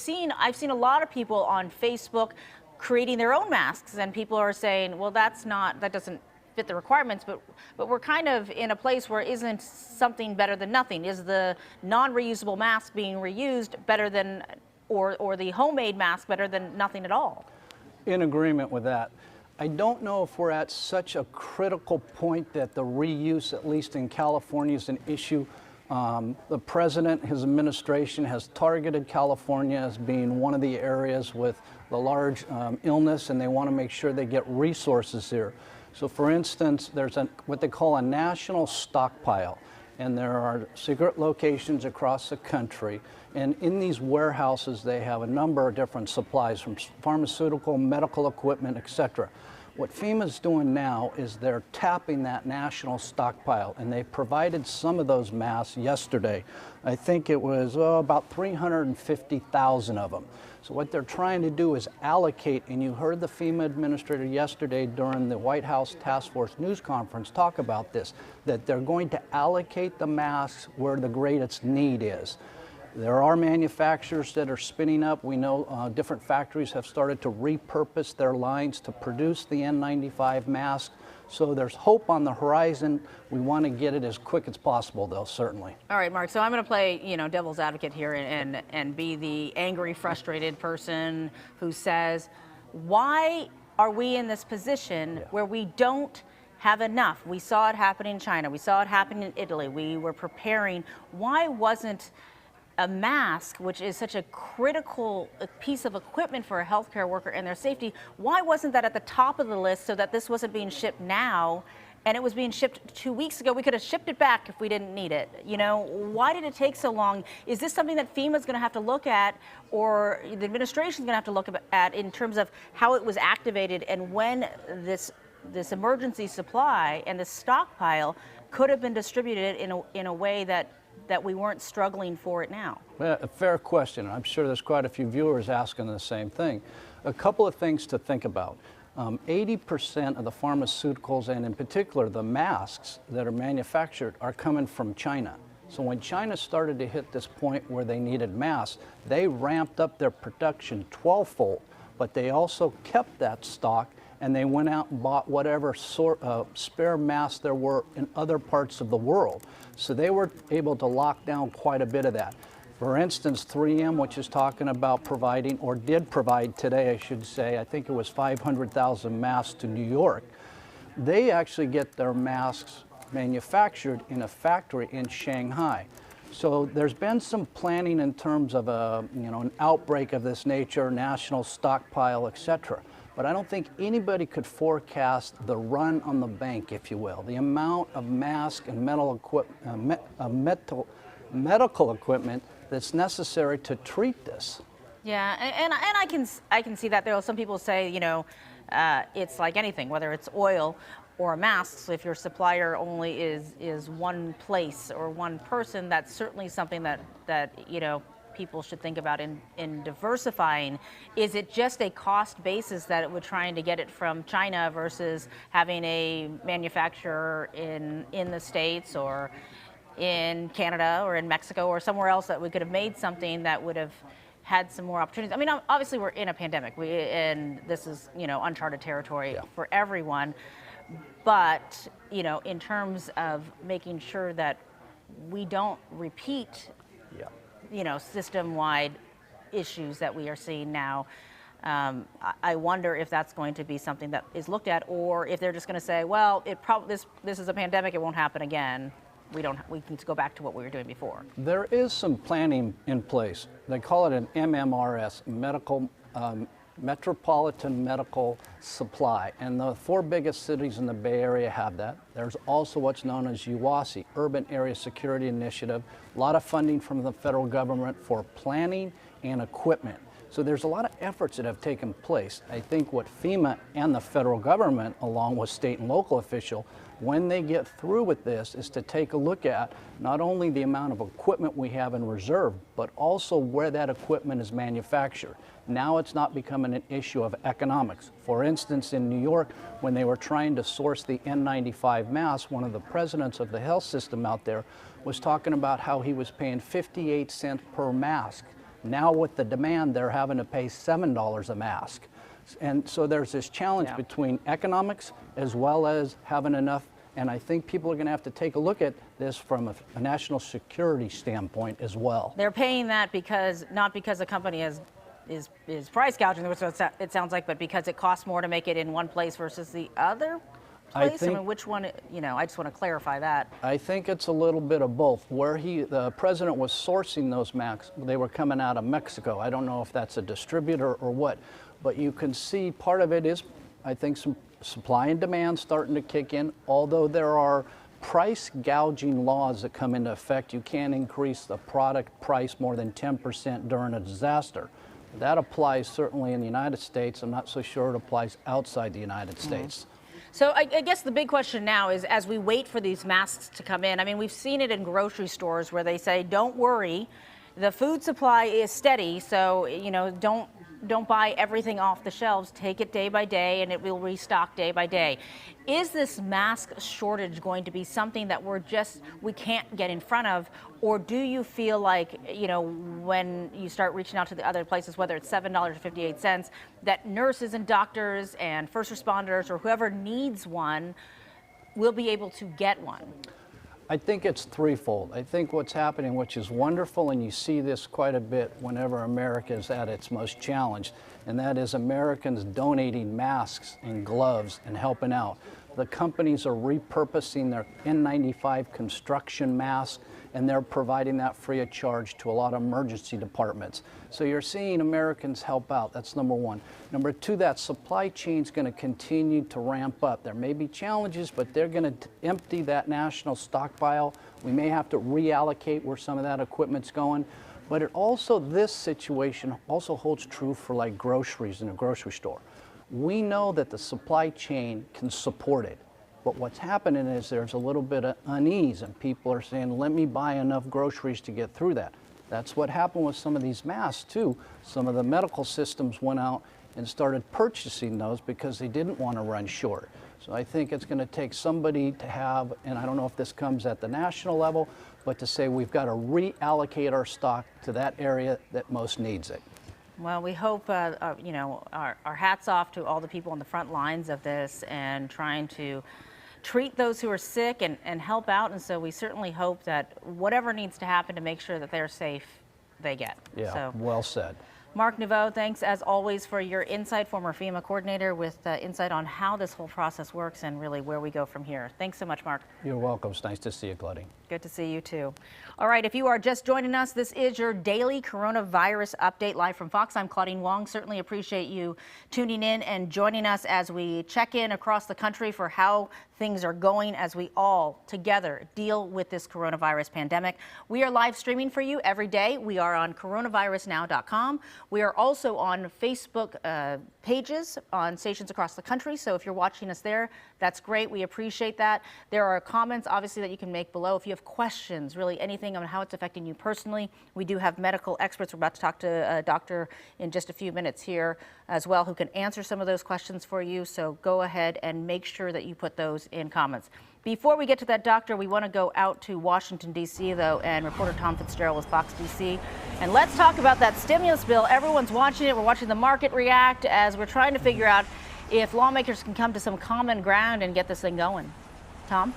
seen a lot of people on Facebook creating their own masks, and people are saying, well, that doesn't fit the requirements, but we're kind of in a place where isn't something better than nothing? Is the non-reusable mask being reused better than, or the homemade mask better than nothing at all? In agreement with that. I don't know if we're at such a critical point that the reuse, at least in California, is an issue. The president, his administration has targeted California as being one of the areas with the large illness, and they want to make sure they get resources here. So for instance, there's what they call a national stockpile, and there are secret locations across the country. And in these warehouses, they have a number of different supplies from pharmaceutical, medical equipment, etc. What FEMA's doing now is they're tapping that national stockpile, and they provided some of those masks yesterday. I think it was about 350,000 of them. So what they're trying to do is allocate, and you heard the FEMA administrator yesterday during the White House Task Force news conference talk about this, that they're going to allocate the masks where the greatest need is. There are manufacturers that are spinning up. We know different factories have started to repurpose their lines to produce the N95 mask. So there's hope on the horizon. We want to get it as quick as possible, though, certainly. All right, Mark, so I'm going to play, devil's advocate here and be the angry, frustrated person who says, why are we in this position where we don't have enough? We saw it happen in China. We saw it happen in Italy. We were preparing. Why wasn't a mask, which is such a critical piece of equipment for a healthcare worker and their safety, why wasn't that at the top of the list so that this wasn't being shipped now and it was being shipped 2 weeks ago? We could have shipped it back if we didn't need it. Why did it take so long? Is this something that FEMA is going to have to look at, or the administration is going to have to look at in terms of how it was activated and when this emergency supply and this stockpile could have been distributed in a way that we weren't struggling for it now? Well, a fair question. I'm sure there's quite a few viewers asking the same thing. A couple of things to think about. 80% of the pharmaceuticals, and in particular the masks that are manufactured, are coming from China. So when China started to hit this point where they needed masks, they ramped up their production 12-fold, but they also kept that stock, and they went out and bought whatever sort of spare masks there were in other parts of the world. So they were able to lock down quite a bit of that. For instance, 3M, which is talking about providing, or did provide today, I should say, I think it was 500,000 masks to New York. They actually get their masks manufactured in a factory in Shanghai. So there's been some planning in terms of an outbreak of this nature, national stockpile, et cetera. But I don't think anybody could forecast the run on the bank, if you will, the amount of masks and medical equipment that's necessary to treat this. Yeah, and I can see that. There are some people say, it's like anything, whether it's oil or masks. If your supplier only is one place or one person, that's certainly something that people should think about in diversifying. Is it just a cost basis that we're trying to get it from China versus having a manufacturer in the States or in Canada or in Mexico or somewhere else that we could have made something that would have had some more opportunities? I mean, obviously we're in a pandemic, and this is uncharted territory for everyone. But in terms of making sure that we don't repeat system-wide issues that we are seeing now, I wonder if that's going to be something that is looked at, or if they're just going to say, well, this is a pandemic, it won't happen again. We can go back to what we were doing before. There is some planning in place. They call it an MMRS, Metropolitan Medical Supply, and the 4 biggest cities in the Bay Area have that. There's also what's known as UASI, Urban Area Security Initiative, a lot of funding from the federal government for planning and equipment. So there's a lot of efforts that have taken place. I think what FEMA and the federal government, along with state and local officials, when they get through with this, is to take a look at not only the amount of equipment we have in reserve, but also where that equipment is manufactured. Now it's not becoming an issue of economics. For instance, in New York, when they were trying to source the N95 mask, one of the presidents of the health system out there was talking about how he was paying 58 cents per mask. Now with the demand, they're having to pay $7 a mask. And so there's this challenge between economics as well as having enough. And I think people are going to have to take a look at this from a national security standpoint as well. They're paying that not because the company is price gouging, which it sounds like, but because it costs more to make it in one place versus the other place? I mean, which one, I just want to clarify that. I think it's a little bit of both. Where the president was sourcing those masks, they were coming out of Mexico. I don't know if that's a distributor or what, but you can see part of it is, I think, some supply and demand starting to kick in, although there are price gouging laws that come into effect. You can't increase the product price more than 10% during a disaster. That applies certainly in the United States. I'm not so sure it applies outside the United States. So I guess the big question now is, as we wait for these masks to come in, I mean, we've seen it in grocery stores where they say, don't worry, the food supply is steady, so, don't buy everything off the shelves. Take it day by day, and it will restock day by day. Is this mask shortage going to be something that we can't get in front of? Or do you feel like, when you start reaching out to the other places, whether it's $7.58, that nurses and doctors and first responders or whoever needs one will be able to get one? I think it's threefold. I think what's happening, which is wonderful, and you see this quite a bit whenever America is at its most challenged, and that is Americans donating masks and gloves and helping out. The companies are repurposing their N95 construction masks, and they're providing that free of charge to a lot of emergency departments. So you're seeing Americans help out. That's number one. Number two, that supply chain is going to continue to ramp up. There may be challenges, but they're going to empty that national stockpile. We may have to reallocate where some of that equipment's going. But this situation also holds true for like groceries in a grocery store. We know that the supply chain can support it. But what's happening is there's a little bit of unease, and people are saying, let me buy enough groceries to get through that. That's what happened with some of these masks too. Some of the medical systems went out and started purchasing those because they didn't want to run short. So I think it's going to take somebody to have, and I don't know if this comes at the national level, but to say we've got to reallocate our stock to that area that most needs it. Well, we hope, our hats off to all the people on the front lines of this and trying to treat those who are sick and help out. And so we certainly hope that whatever needs to happen to make sure that they're safe, they get. Yeah, so, well said. Mark Nouveau, thanks as always for your insight, former FEMA coordinator, with insight on how this whole process works and really where we go from here. Thanks so much, Mark. You're welcome. It's nice to see you, Claudine. Good to see you too. All right, if you are just joining us, this is your daily coronavirus update live from Fox. I'm Claudine Wong. Certainly appreciate you tuning in and joining us as we check in across the country for how things are going as we all together deal with this coronavirus pandemic. We are live streaming for you every day. We are on coronavirusnow.com. We are also on Facebook pages on stations across the country. So if you're watching us there, that's great. We appreciate that. There are comments, obviously, that you can make below. If you have questions, really anything on how it's affecting you personally, we do have medical experts. We're about to talk to a doctor in just a few minutes here as well, who can answer some of those questions for you. So go ahead and make sure that you put those in comments. Before we get to that doctor, we want to go out to Washington, D.C., though, and reporter Tom Fitzgerald with Fox D.C. And let's talk about that stimulus bill. Everyone's watching it. We're watching the market react as we're trying to figure out if lawmakers can come to some common ground and get this thing going. Tom?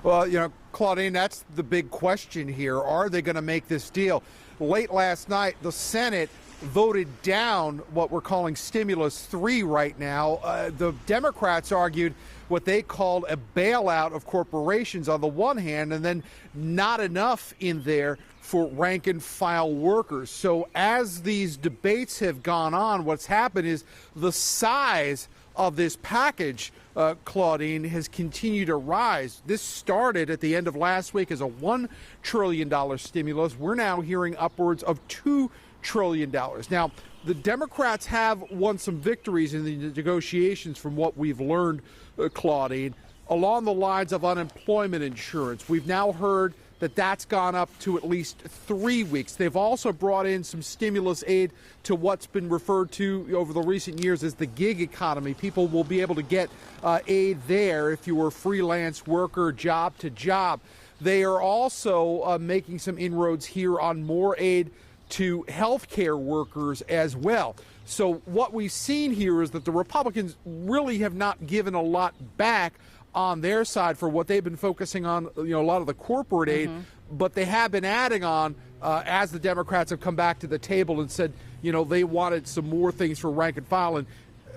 Well, you know, Claudine, that's the big question here. Are they going to make this deal? Late last night, the Senate voted down what we're calling Stimulus 3 right now. The Democrats argued what they called a bailout of corporations on the one hand, and then not enough in there for rank and file workers. So as these debates have gone on, what's happened is the size of this package, Claudine, has continued to rise. This started at the end of last week as a $1 trillion stimulus. We're now hearing upwards of $2 trillion. Now, the Democrats have won some victories in the negotiations from what we've learned, Claudine, along the lines of unemployment insurance. We've now heard that that's gone up to at least 3 weeks. They've also brought in some stimulus aid to what's been referred to over the recent years as the gig economy. People will be able to get aid there if you were a freelance worker, job to job. They are also making some inroads here on more aid to healthcare workers as well. So what we've seen here is that the Republicans really have not given a lot back on their side for what they've been focusing on, you know, a lot of the corporate aid, but they have been adding on as the Democrats have come back to the table and said, you know, they wanted some more things for rank and file. And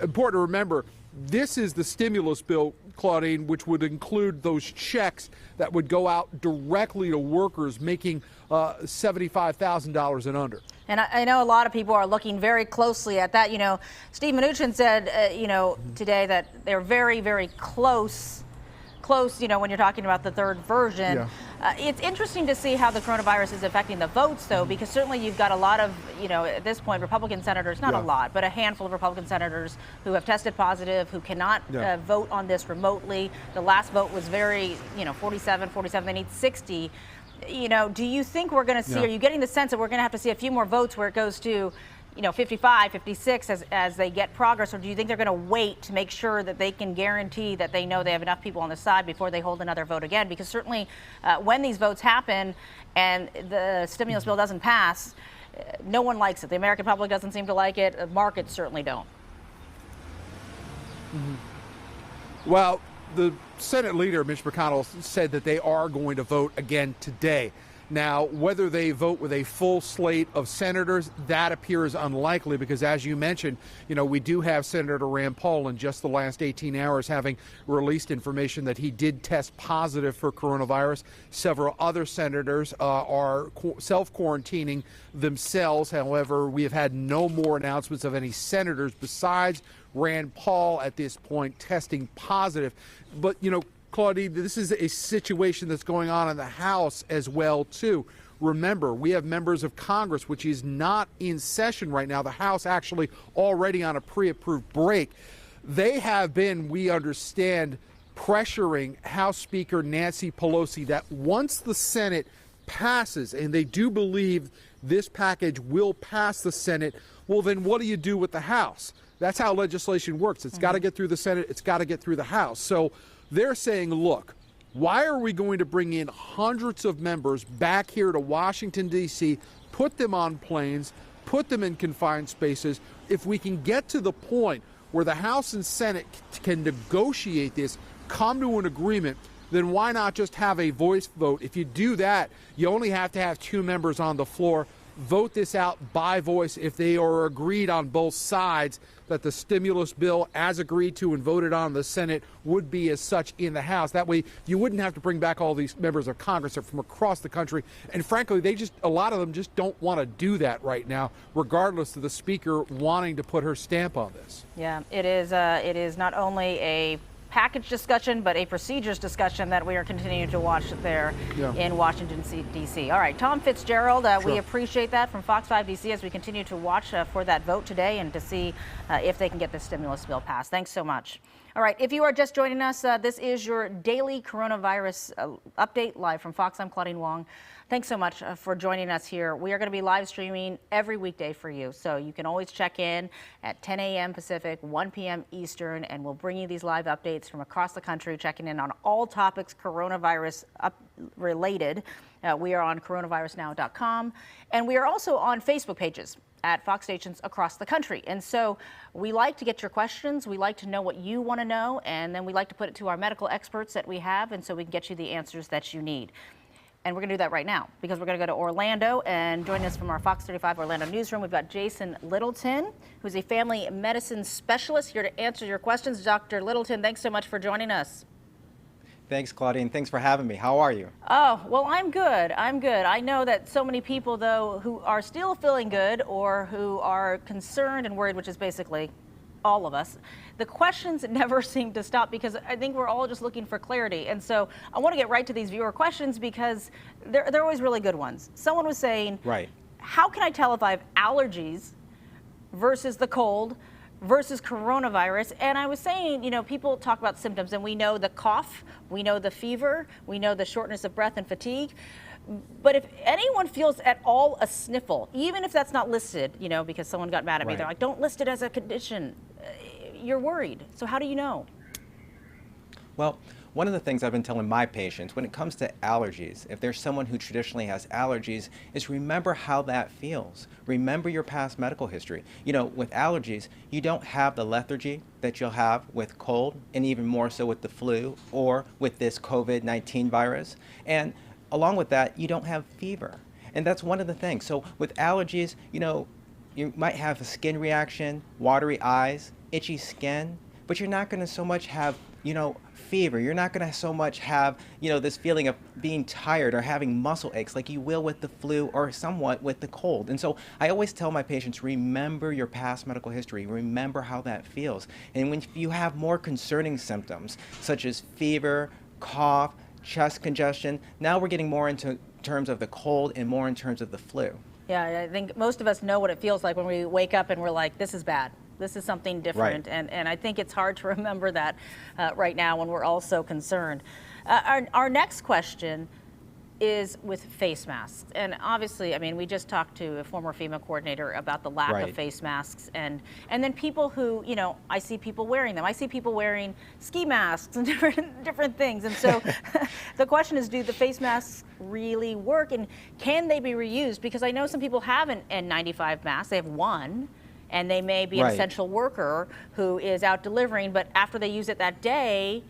important to remember, this is the stimulus bill, Claudine, which would include those checks that would go out directly to workers making $75,000 and under. And I know a lot of people are looking very closely at that. You know, Steve Mnuchin said, you know, today that they're very, very close, you know, when you're talking about the third version. Yeah. It's interesting to see how the coronavirus is affecting the votes, though, because certainly you've got a lot of, you know, at this point, Republican senators, not a lot, but a handful of Republican senators who have tested positive, who cannot vote on this remotely. The last vote was very, you know, 47, they need 60. You know, do you think we're going to see, are you getting the sense that we're going to have to see a few more votes where it goes to, you know, 55, 56 as they get progress, or do you think they're going to wait to make sure that they can guarantee that they know they have enough people on the side before they hold another vote again? Because certainly when these votes happen and the stimulus bill doesn't pass, no one likes it. The American public doesn't seem to like it. The markets certainly don't. Well, the Senate leader, Mitch McConnell, said that they are going to vote again today. Now, whether they vote with a full slate of senators, that appears unlikely because, as you mentioned, you know, we do have Senator Rand Paul in just the last 18 hours having released information that he did test positive for coronavirus. Several other senators are self-quarantining themselves. However, we have had no more announcements of any senators besides Rand Paul at this point testing positive. But, you know, Claudine, this is a situation that's going on in the House as well, too. Remember, we have members of Congress, which is not in session right now. The House actually already on a pre-approved break. They have been, we understand, pressuring House Speaker Nancy Pelosi that once the Senate passes, and they do believe this package will pass the Senate, well, then what do you do with the House? That's how legislation works. It's got to get through the Senate. It's got to get through the House. So they're saying, look, why are we going to bring in hundreds of members back here to Washington, D.C., put them on planes, put them in confined spaces? If we can get to the point where the House and Senate can negotiate this, come to an agreement, then why not just have a voice vote? If you do that, you only have to have 2 members on the floor. vote this out by voice if they are agreed on both sides that the stimulus bill, as agreed to and voted on in the Senate, would be as such in the House. That way, you wouldn't have to bring back all these members of Congress from across the country. And frankly, a lot of them just don't want to do that right now, regardless of the Speaker wanting to put her stamp on this. Yeah, it is not only a package discussion, but a procedures discussion that we are continuing to watch there in Washington, D.C. All right, Tom Fitzgerald, we appreciate that from Fox 5 D.C. as we continue to watch for that vote today and to see if they can get the stimulus bill passed. Thanks so much. All right, if you are just joining us, this is your daily coronavirus update live from Fox. I'm Claudine Wong. Thanks so much for joining us here. We are going to be live streaming every weekday for you, so you can always check in at 10 a.m. Pacific, 1 p.m. Eastern, and we'll bring you these live updates from across the country, checking in on all topics coronavirus related. We are on coronavirusnow.com, and we are also on Facebook pages at Fox stations across the country. And so we like to get your questions. We like to know what you want to know, and then we like to put it to our medical experts that we have, and so we can get you the answers that you need. And we're going to do that right now because we're going to go to Orlando, and joining us from our Fox 35 Orlando newsroom, we've got Jason Littleton, who's a family medicine specialist, here to answer your questions. Dr. Littleton, thanks so much for joining us. Thanks, Claudine. Thanks for having me. How are you? Oh, well, I'm good. I'm good. I know that so many people, though, who are still feeling good or who are concerned and worried, which is basically all of us, the questions never seem to stop because I think we're all just looking for clarity. And so I want to get right to these viewer questions because they're always really good ones. Someone was saying, right, how can I tell if I have allergies versus the cold versus coronavirus? And I was saying, you know, people talk about symptoms, and we know the cough, we know the fever, we know the shortness of breath and fatigue. But if anyone feels at all a sniffle, even if that's not listed, you know, because someone got mad at me, they're like, don't list it as a condition. You're worried. So how do you know? Well, one of the things I've been telling my patients when it comes to allergies, if there's someone who traditionally has allergies, is remember how that feels. Remember your past medical history. You know, with allergies, you don't have the lethargy that you'll have with cold, and even more so with the flu or with this COVID-19 virus. And along with that, you don't have fever. And that's one of the things. So with allergies, you know, you might have a skin reaction, watery eyes, itchy skin, but you're not going to so much have, you know, fever. You're not going to so much have, you know, this feeling of being tired or having muscle aches like you will with the flu or somewhat with the cold. And so I always tell my patients, remember your past medical history. Remember how that feels. And when you have more concerning symptoms, such as fever, cough, chest congestion, now we're getting more into terms of the cold and more in terms of the flu. Yeah, I think most of us know what it feels like when we wake up and we're like, this is bad. This is something different. Right. And I think it's hard to remember that right now when we're all so concerned. Our next question is with face masks. And obviously, I mean, we just talked to a former FEMA coordinator about the lack of face masks. And then people who, you know, I see people wearing them. I see people wearing ski masks and different things. And so the question is, do the face masks really work? And can they be reused? Because I know some people have an N95 mask. They have one. And they may be an essential worker who is out delivering, but after they use it that day,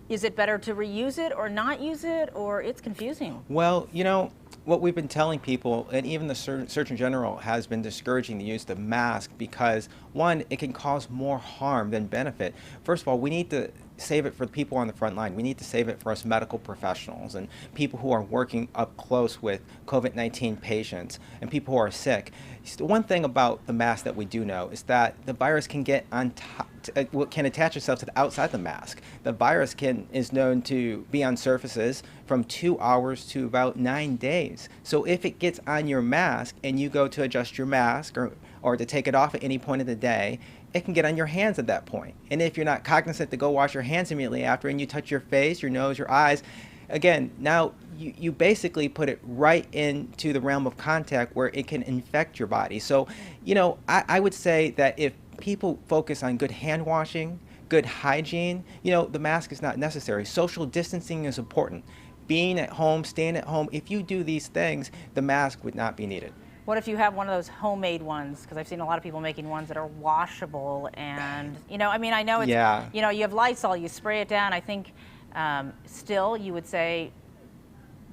is it better to reuse it or not use it, or it's confusing? Well, you know, what we've been telling people, and even the Surgeon General has been discouraging the use of the mask because, one, it can cause more harm than benefit. First of all, we need to save it for the people on the front line. We need to save it for us medical professionals and people who are working up close with COVID-19 patients and people who are sick. The one thing about the mask that we do know is that the virus can get on top, can attach itself to the outside the mask. The virus is known to be on surfaces from 2 hours to about 9 days. So if it gets on your mask and you go to adjust your mask or to take it off at any point of the day, it can get on your hands at that point. And if you're not cognizant to go wash your hands immediately after and you touch your face, your nose, your eyes, again, now you basically put it right into the realm of contact where it can infect your body. So, you know, I would say that if people focus on good hand washing, good hygiene, you know, the mask is not necessary. Social distancing is important. Being at home, staying at home, if you do these things, the mask would not be needed. What if you have one of those homemade ones? Because I've seen a lot of people making ones that are washable and, you know, I mean, I know it's, you know, you have Lysol, you spray it down. I think still you would say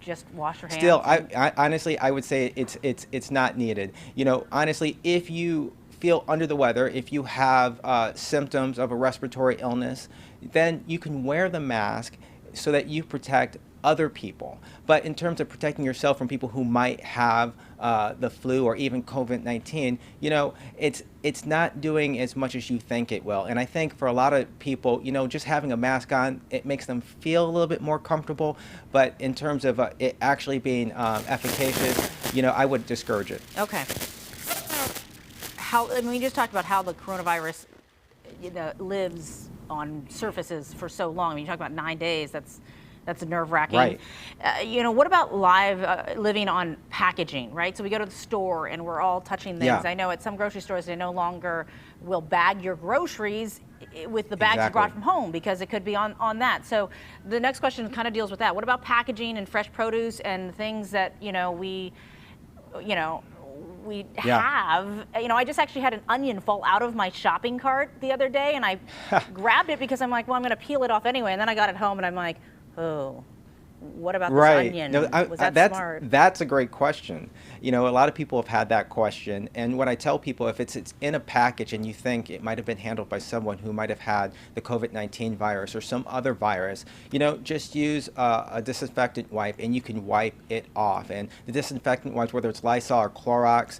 just wash your hands? Still, I honestly, I would say it's not needed. You know, honestly, if you feel under the weather, if you have symptoms of a respiratory illness, then you can wear the mask so that you protect other people. But in terms of protecting yourself from people who might have the flu or even COVID-19, you know, it's not doing as much as you think it will. And I think for a lot of people, you know, just having a mask on, it makes them feel a little bit more comfortable. But in terms of it actually being efficacious, you know, I would discourage it. Okay. I mean, we just talked about how the coronavirus, you know, lives on surfaces for so long. I mean, you talk about 9 days. That's nerve-wracking. Right. You know, what about living on packaging, right? So we go to the store and we're all touching things. Yeah. I know at some grocery stores they no longer will bag your groceries with the bags you Exactly. brought from home because it could be on that. So the next question kind of deals with that. What about packaging and fresh produce and things that, you know, we have, you know, I just actually had an onion fall out of my shopping cart the other day and I grabbed it because I'm like, well, I'm going to peel it off anyway. And then I got it home and I'm like, oh, what about this onion? No, Was that that's, smart? That's a great question. You know, a lot of people have had that question. And what I tell people, if it's in a package and you think it might have been handled by someone who might have had the COVID-19 virus or some other virus, you know, just use a disinfectant wipe and you can wipe it off. And the disinfectant wipes, whether it's Lysol or Clorox,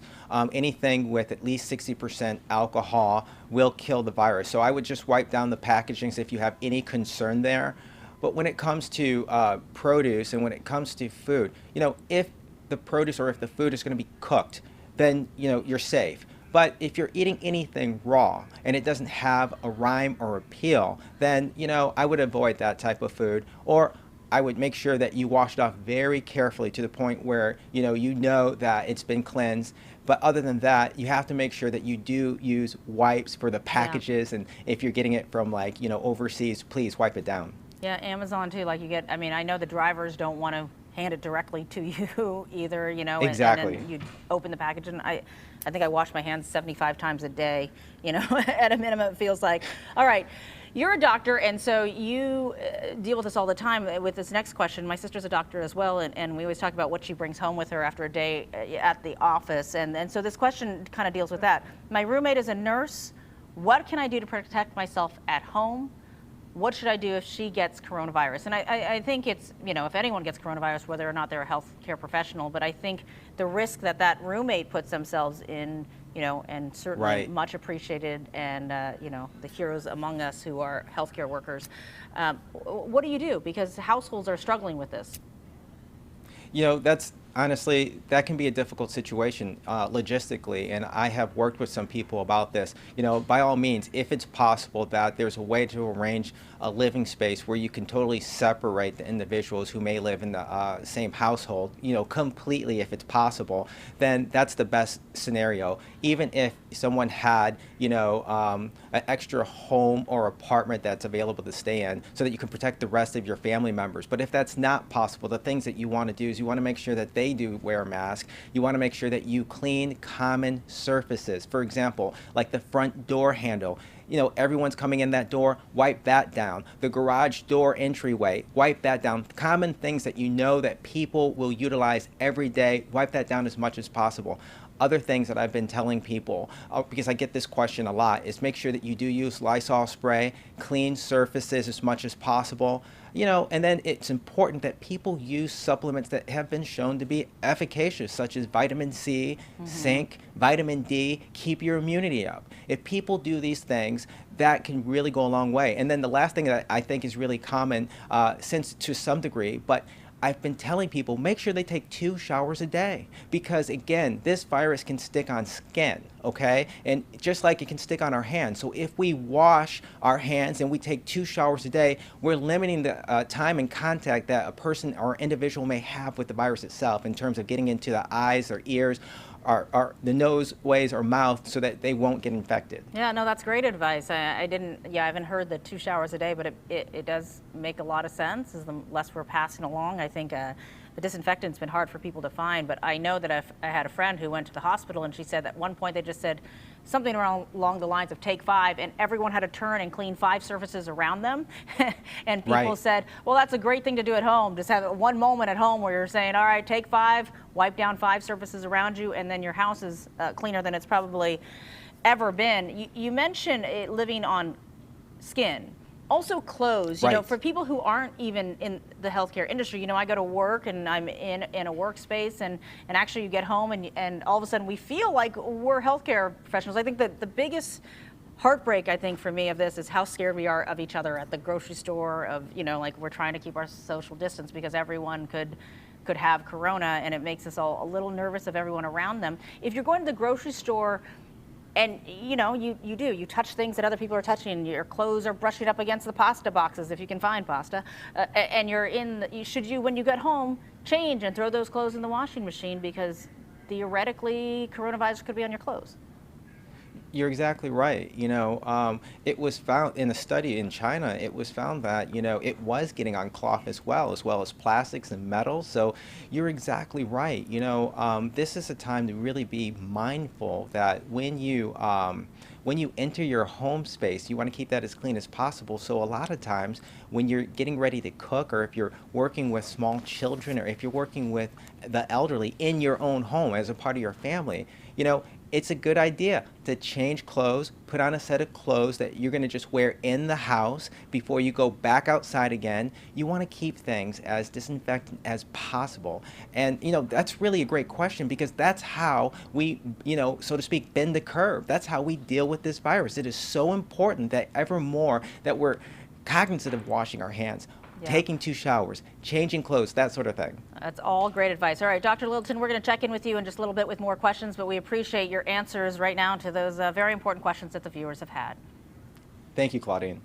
anything with at least 60% alcohol will kill the virus. So I would just wipe down the packagings if you have any concern there. But when it comes to produce and when it comes to food, you know, if the produce or if the food is going to be cooked, then, you know, you're safe. But if you're eating anything raw and it doesn't have a rind or a peel, then, you know, I would avoid that type of food. Or I would make sure that you wash it off very carefully to the point where, you know that it's been cleansed. But other than that, you have to make sure that you do use wipes for the packages. And if you're getting it from, like, you know, overseas, please wipe it down. Yeah, Amazon too. Like you get, I mean, I know the drivers don't want to hand it directly to you either, you know. Exactly. And then you open the package, and I think I wash my hands 75 times a day, you know, at a minimum, it feels like. All right, you're a doctor, and so you deal with this all the time. With this next question, my sister's a doctor as well, and we always talk about what she brings home with her after a day at the office. And so this question kind of deals with that. My roommate is a nurse. What can I do to protect myself at home? What should I do if she gets coronavirus? And I think it's, you know, if anyone gets coronavirus, whether or not they're a healthcare professional, but I think the risk that roommate puts themselves in, you know, and certainly much appreciated, and, you know, the heroes among us who are healthcare workers. What do you do? Because households are struggling with this. You know, that's honestly, that can be a difficult situation logistically, and I have worked with some people about this. You know, by all means, if it's possible that there's a way to arrange a living space where you can totally separate the individuals who may live in the same household, you know, completely if it's possible, then that's the best scenario. Even if someone had, you know, an extra home or apartment that's available to stay in so that you can protect the rest of your family members. But if that's not possible, the things that you want to do is you want to make sure that they do wear a mask. You want to make sure that you clean common surfaces. For example, like the front door handle. You know, everyone's coming in that door, wipe that down. The garage door entryway, wipe that down. Common things that you know that people will utilize every day, wipe that down as much as possible. Other things that I've been telling people, because I get this question a lot, is make sure that you do use Lysol spray, clean surfaces as much as possible. You know, and then it's important that people use supplements that have been shown to be efficacious, such as vitamin C, zinc, vitamin D, keep your immunity up. If people do these things, that can really go a long way. And then the last thing that I think is really common, since to some degree, but I've been telling people, make sure they take 2 showers a day, because again, this virus can stick on skin, okay? And just like it can stick on our hands. So if we wash our hands and we take 2 showers a day, we're limiting the time and contact that a person or individual may have with the virus itself in terms of getting into the eyes or ears, or the nose, ways, or mouth, so that they won't get infected. Yeah, no, that's great advice. I haven't heard the 2 showers a day, but it does make a lot of sense as the less we're passing along. I think the disinfectant's been hard for people to find, but I know that I had a friend who went to the hospital, and she said at one point they just said, something along the lines of take 5, and everyone had to turn and clean 5 surfaces around them. And people said, well, that's a great thing to do at home. Just have one moment at home where you're saying, all right, take 5, wipe down 5 surfaces around you, and then your house is cleaner than it's probably ever been. You mentioned living on skin. Also clothes, you know, for people who aren't even in the healthcare industry, you know, I go to work and I'm in a workspace, and actually you get home and all of a sudden we feel like we're healthcare professionals. I think that the biggest heartbreak, I think, for me of this is how scared we are of each other at the grocery store, of, you know, like we're trying to keep our social distance because everyone could have corona, and it makes us all a little nervous of everyone around them. If you're going to the grocery store, and you know, you touch things that other people are touching. Your clothes are brushing up against the pasta boxes, if you can find pasta, and you're should you, when you get home, change and throw those clothes in the washing machine, because theoretically coronavirus could be on your clothes. You're exactly right. You know, it was found in a study in China, it was found that, you know, it was getting on cloth as well as plastics and metals. So you're exactly right. You know, this is a time to really be mindful that when you enter your home space, you want to keep that as clean as possible. So a lot of times when you're getting ready to cook, or if you're working with small children, or if you're working with the elderly in your own home as a part of your family, you know, it's a good idea to change clothes, put on a set of clothes that you're going to just wear in the house before you go back outside again. You want to keep things as disinfectant as possible. And, you know, that's really a great question, because that's how we, you know, so to speak, bend the curve. That's how we deal with this virus. It is so important that ever more that we're cognizant of washing our hands, taking 2 showers, changing clothes, that sort of thing. That's all great advice. All right, Dr. Littleton, we're going to check in with you in just a little bit with more questions, but we appreciate your answers right now to those very important questions that the viewers have had. Thank you, Claudine.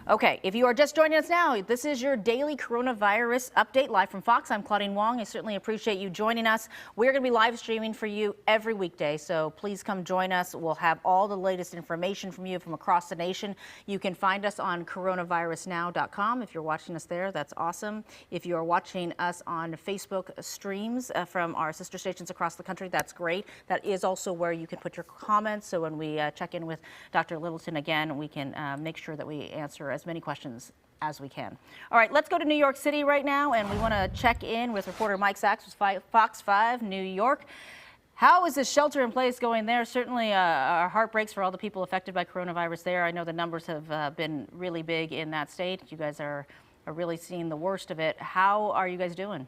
Okay, if you are just joining us now, this is your daily coronavirus update live from Fox. I'm Claudine Wong. I certainly appreciate you joining us. We're going to be live streaming for you every weekday, so please come join us. We'll have all the latest information from you from across the nation. You can find us on coronavirusnow.com. If you're watching us there, that's awesome. If you are watching us on Facebook streams from our sister stations across the country, that's great. That is also where you can put your comments, so when we check in with Dr. Littleton again, we can make sure that we answer as many questions as we can. All right, let's go to New York City right now, and we want to check in with reporter Mike Sachs with Fox 5 New York. How is this shelter in place going there? Certainly our heart breaks for all the people affected by coronavirus there. I know the numbers have been really big in that state. You guys are really seeing the worst of it. How are you guys doing?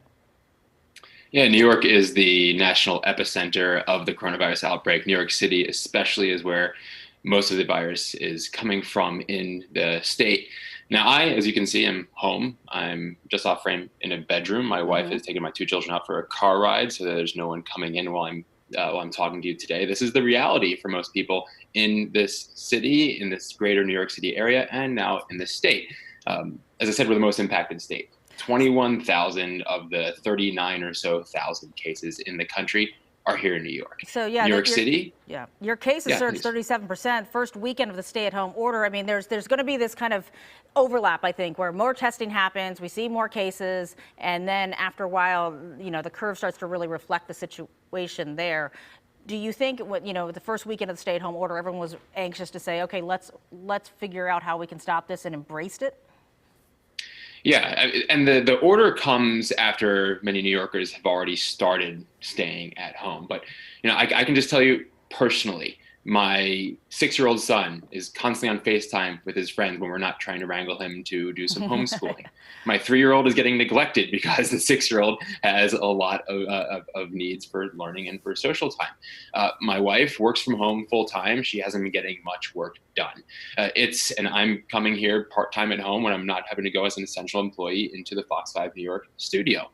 Yeah, New York is the national epicenter of the coronavirus outbreak. New York City especially is where most of the virus is coming from in the state. Now, I, as you can see, am home. I'm just off frame in a bedroom. My wife is taking my 2 children out for a car ride so that there's no one coming in while I'm talking to you today. This is the reality for most people in this city, in this greater New York City area, and now in the state. As I said, we're the most impacted state. 21,000 of the 39 or so thousand cases in the country are here in New York. So yeah, New York City. Yeah, your cases surged 37%. First weekend of the stay-at-home order. I mean, there's going to be this kind of overlap, I think, where more testing happens, we see more cases, and then after a while, you know, the curve starts to really reflect the situation there. Do you think, you know, the first weekend of the stay-at-home order, everyone was anxious to say, okay, let's figure out how we can stop this, and embraced it? Yeah, and the order comes after many New Yorkers have already started staying at home. But, you know, I can just tell you personally, my 6-year-old son is constantly on FaceTime with his friends when we're not trying to wrangle him to do some homeschooling. My 3-year-old is getting neglected because the 6-year-old has a lot of needs for learning and for social time. My wife works from home full time. She hasn't been getting much work done. And I'm coming here part-time at home when I'm not having to go as an essential employee into the Fox 5 New York studio.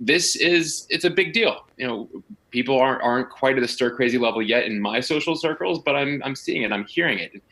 It's a big deal. You know, people aren't quite at the stir crazy level yet in my social circles, but I'm seeing it, I'm hearing it.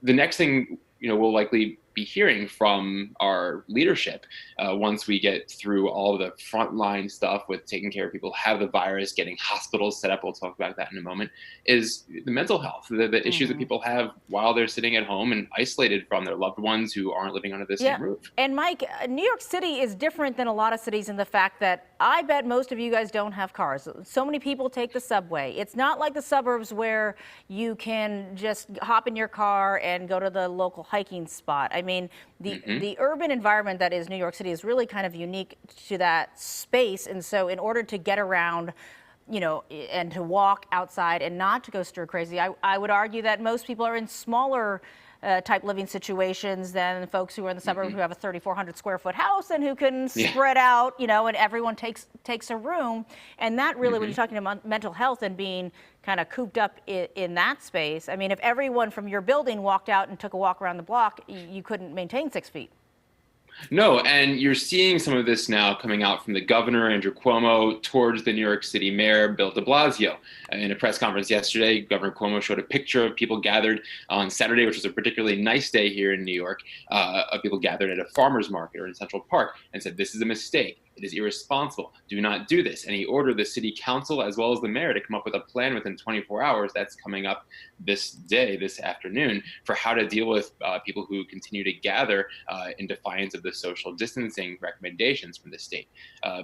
The next thing, you know, we'll likely be hearing from our leadership once we get through all the frontline stuff with taking care of people who have the virus, getting hospitals set up. We'll talk about that in a moment. Is the mental health, the issues that people have while they're sitting at home and isolated from their loved ones who aren't living under the same roof. And Mike, New York City is different than a lot of cities in the fact that I bet most of you guys don't have cars. So many people take the subway. It's not like the suburbs where you can just hop in your car and go to the local hiking spot. I mean, the urban environment that is New York City is really kind of unique to that space. And so in order to get around, you know, and to walk outside and not to go stir crazy, I would argue that most people are in smaller type living situations than folks who are in the suburbs who have a 3,400 square foot house and who can spread out, you know, and everyone takes a room. And that really, when you're talking about mental health and being kind of cooped up in that space, I mean, if everyone from your building walked out and took a walk around the block, you couldn't maintain 6 feet. No, and you're seeing some of this now coming out from the governor, Andrew Cuomo, towards the New York City mayor, Bill de Blasio. In a press conference yesterday, Governor Cuomo showed a picture of people gathered on Saturday, which was a particularly nice day here in New York, of people gathered at a farmer's market or in Central Park, and said, this is a mistake. It is irresponsible. Do not do this. And he ordered the city council as well as the mayor to come up with a plan within 24 hours. That's coming up this afternoon, for how to deal with people who continue to gather in defiance of the social distancing recommendations from the state.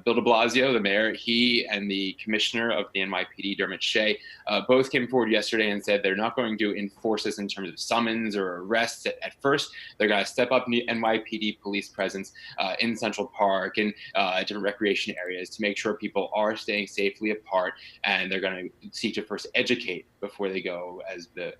Bill de Blasio, the mayor, he and the commissioner of the NYPD, Dermot Shea, both came forward yesterday and said they're not going to enforce this in terms of summons or arrests at first. They're going to step up NYPD police presence in Central Park and different recreation areas to make sure people are staying safely apart, and they're going to seek to first educate before they go, as the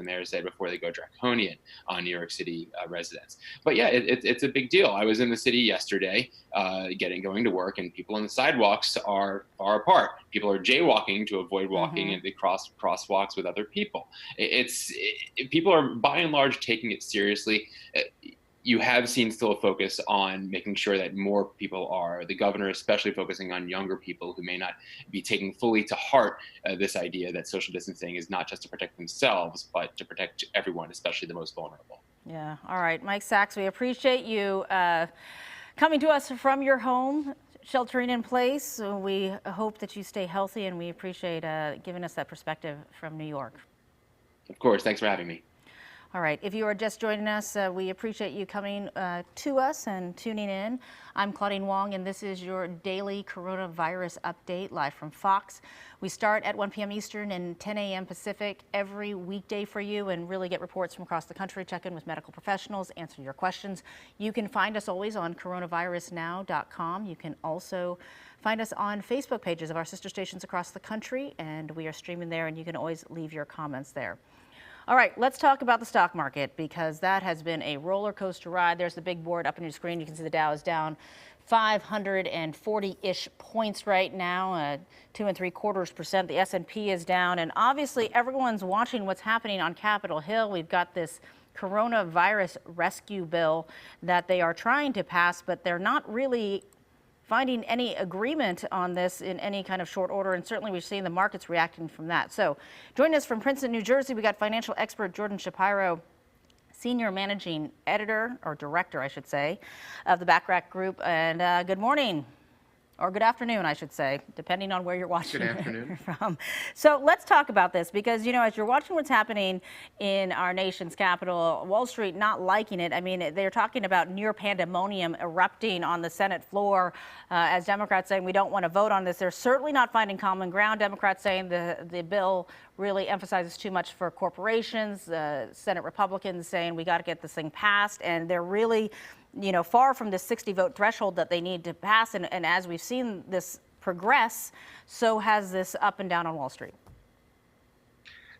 mayor said, before they go draconian on New York City residents. But yeah, it's a big deal. I was in the city yesterday, going to work, and people on the sidewalks are far apart. People are jaywalking to avoid walking into crosswalks with other people. People are by and large taking it seriously. You have seen still a focus on making sure that more people are, the governor especially focusing on younger people who may not be taking fully to heart this idea that social distancing is not just to protect themselves, but to protect everyone, especially the most vulnerable. Yeah. All right. Mike Sachs, we appreciate you coming to us from your home, sheltering in place. So we hope that you stay healthy, and we appreciate giving us that perspective from New York. Of course. Thanks for having me. All right, if you are just joining us, we appreciate you coming to us and tuning in. I'm Claudine Wong, and this is your daily coronavirus update live from Fox. We start at 1 p.m. Eastern and 10 a.m. Pacific every weekday for you, and really get reports from across the country, check in with medical professionals, answer your questions. You can find us always on coronavirusnow.com. You can also find us on Facebook pages of our sister stations across the country, and we are streaming there, and you can always leave your comments there. All right, let's talk about the stock market, because that has been a roller coaster ride. There's the big board up on your screen. You can see the Dow is down 540-ish points right now, 2.75%. The S&P is down, and obviously everyone's watching what's happening on Capitol Hill. We've got this coronavirus rescue bill that they are trying to pass, but they're not really finding any agreement on this in any kind of short order, and certainly we've seen the markets reacting from that. So joining us from Princeton, New Jersey, we got financial expert Jordan Shapiro, Senior Managing Editor, or Director, I should say, of the Backrack Group. And good morning, or good afternoon, I should say, depending on where you're watching from. So let's talk about this, because, you know, as you're watching what's happening in our nation's capital, Wall Street not liking it. I mean, they're talking about near pandemonium erupting on the Senate floor as Democrats saying we don't want to vote on this. They're certainly not finding common ground. Democrats saying the bill really emphasizes too much for corporations. Senate Republicans saying we got to get this thing passed, and they're really, you know, far from the 60 vote threshold that they need to pass. And as we've seen this progress, so has this up and down on Wall Street.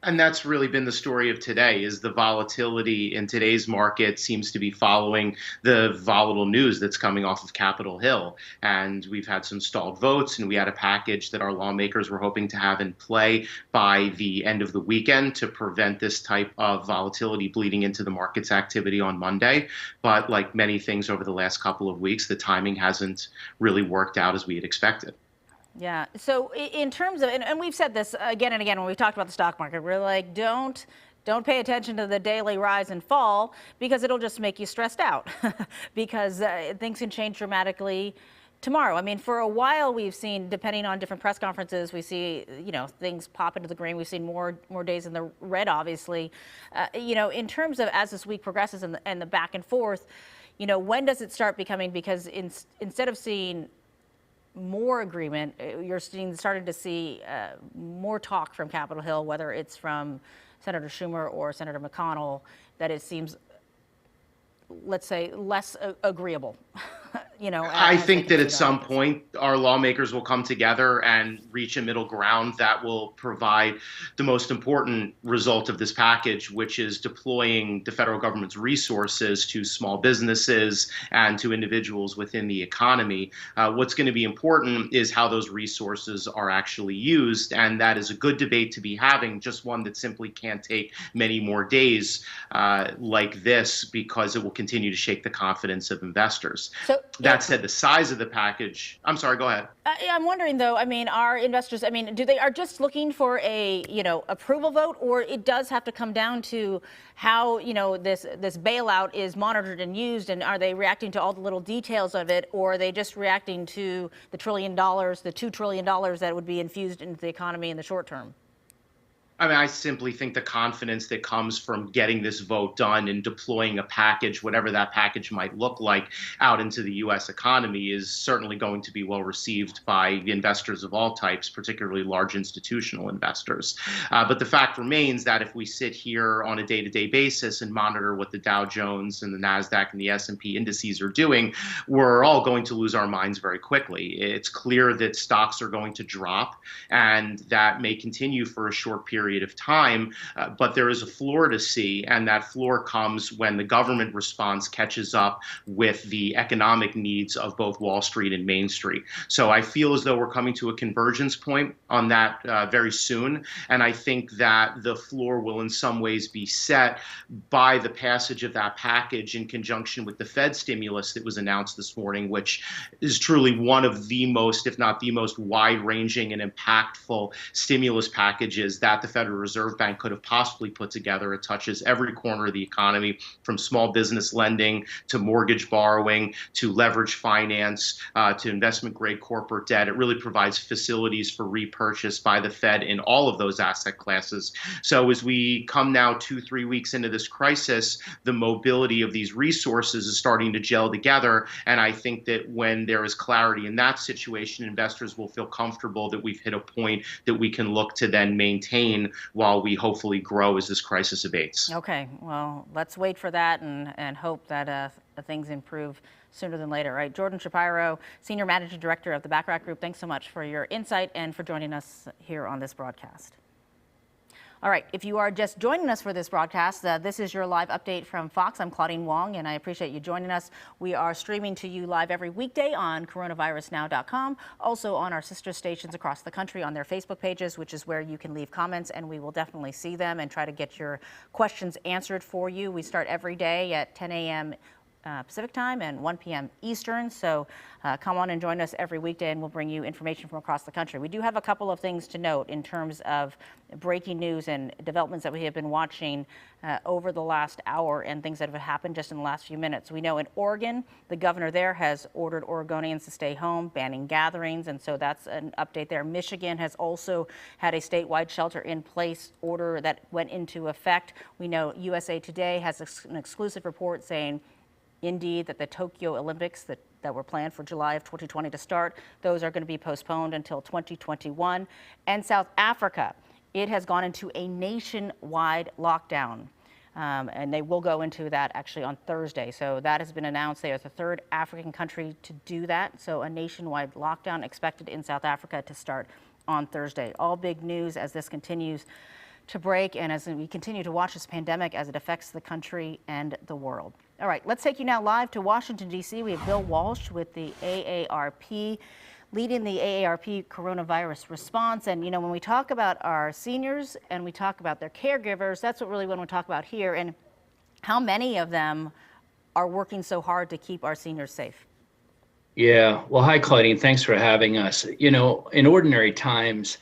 And that's really been the story of today, is the volatility in today's market seems to be following the volatile news that's coming off of Capitol Hill. And we've had some stalled votes, and we had a package that our lawmakers were hoping to have in play by the end of the weekend to prevent this type of volatility bleeding into the market's activity on Monday. But like many things over the last couple of weeks, the timing hasn't really worked out as we had expected. Yeah. So in terms of, and we've said this again and again when we've talked about the stock market, we're like, don't don't pay attention to the daily rise and fall, because it'll just make you stressed out because things can change dramatically tomorrow. I mean, for a while we've seen, depending on different press conferences, we see, things pop into the green. We've seen more days in the red, obviously. In terms of as this week progresses and the back and forth, when does it start becoming, because instead of seeing more agreement, you're starting to see more talk from Capitol Hill, whether it's from Senator Schumer or Senator McConnell, that it seems, let's say, less agreeable. I think that at some point our lawmakers will come together and reach a middle ground that will provide the most important result of this package, which is deploying the federal government's resources to small businesses and to individuals within the economy. What's going to be important is how those resources are actually used, and that is a good debate to be having, just one that simply can't take many more days like this, because it will continue to shake the confidence of investors. So, that said, the size of the package, I'm sorry, go ahead. I'm wondering, though, are investors, do they are just looking for a, approval vote, or it does have to come down to how, this bailout is monitored and used, and are they reacting to all the little details of it, or are they just reacting to the $1 trillion, the $2 trillion that would be infused into the economy in the short term? I simply think the confidence that comes from getting this vote done and deploying a package, whatever that package might look like, out into the U.S. economy is certainly going to be well received by investors of all types, particularly large institutional investors. But the fact remains that if we sit here on a day-to-day basis and monitor what the Dow Jones and the NASDAQ and the S&P indices are doing, we're all going to lose our minds very quickly. It's clear that stocks are going to drop, and that may continue for a short period of time, but there is a floor to see, and that floor comes when the government response catches up with the economic needs of both Wall Street and Main Street. So I feel as though we're coming to a convergence point on that very soon, and I think that the floor will in some ways be set by the passage of that package in conjunction with the Fed stimulus that was announced this morning, which is truly one of the most, if not the most wide-ranging and impactful stimulus packages that the Federal Reserve Bank could have possibly put together. It touches every corner of the economy, from small business lending to mortgage borrowing to leverage finance to investment-grade corporate debt. It really provides facilities for repurchase by the Fed in all of those asset classes. So as we come now 2-3 weeks into this crisis, the mobility of these resources is starting to gel together. And I think that when there is clarity in that situation, investors will feel comfortable that we've hit a point that we can look to then maintain while we hopefully grow as this crisis abates. Okay, well, let's wait for that and hope that things improve sooner than later, right? Jordan Shapiro, Senior Managing Director of the Backrack Group, thanks so much for your insight and for joining us here on this broadcast. All right, if you are just joining us for this broadcast, this is your live update from Fox. I'm Claudine Wong, and I appreciate you joining us. We are streaming to you live every weekday on coronavirusnow.com, also on our sister stations across the country on their Facebook pages, which is where you can leave comments, and we will definitely see them and try to get your questions answered for you. We start every day at 10 a.m. Pacific time and 1 p.m. Eastern. So come on and join us every weekday, and we'll bring you information from across the country. We do have a couple of things to note in terms of breaking news and developments that we have been watching over the last hour, and things that have happened just in the last few minutes. We know in Oregon, the governor there has ordered Oregonians to stay home, banning gatherings, and so that's an update there. Michigan has also had a statewide shelter-in-place order that went into effect. We know USA Today has an exclusive report saying indeed that the Tokyo Olympics that were planned for July of 2020 to start, those are going to be postponed until 2021. And South Africa, it has gone into a nationwide lockdown. And they will go into that actually on Thursday. So that has been announced. They are the third African country to do that. So a nationwide lockdown expected in South Africa to start on Thursday. All big news as this continues to break and as we continue to watch this pandemic as it affects the country and the world. All right, let's take you now live to Washington, D.C. We have Bill Walsh with the AARP, leading the AARP coronavirus response. And, when we talk about our seniors and we talk about their caregivers, that's what really we want to talk about here, and how many of them are working so hard to keep our seniors safe. Yeah, well, hi, Claudine. Thanks for having us. In ordinary times,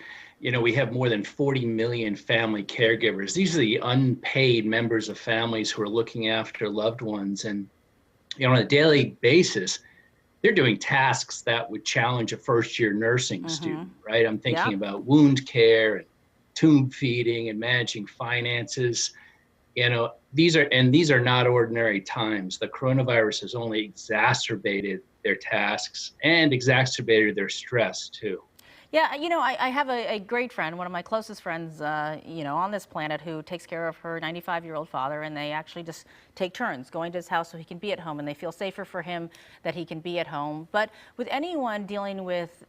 we have more than 40 million family caregivers. These are the unpaid members of families who are looking after loved ones. And, on a daily basis, they're doing tasks that would challenge a first-year nursing student, right? I'm thinking about wound care and tube feeding and managing finances. These are not ordinary times. The coronavirus has only exacerbated their tasks and exacerbated their stress too. Yeah, I have a great friend, one of my closest friends, on this planet, who takes care of her 95-year-old father, and they actually just take turns going to his house so he can be at home, and they feel safer for him that he can be at home. But with anyone dealing with,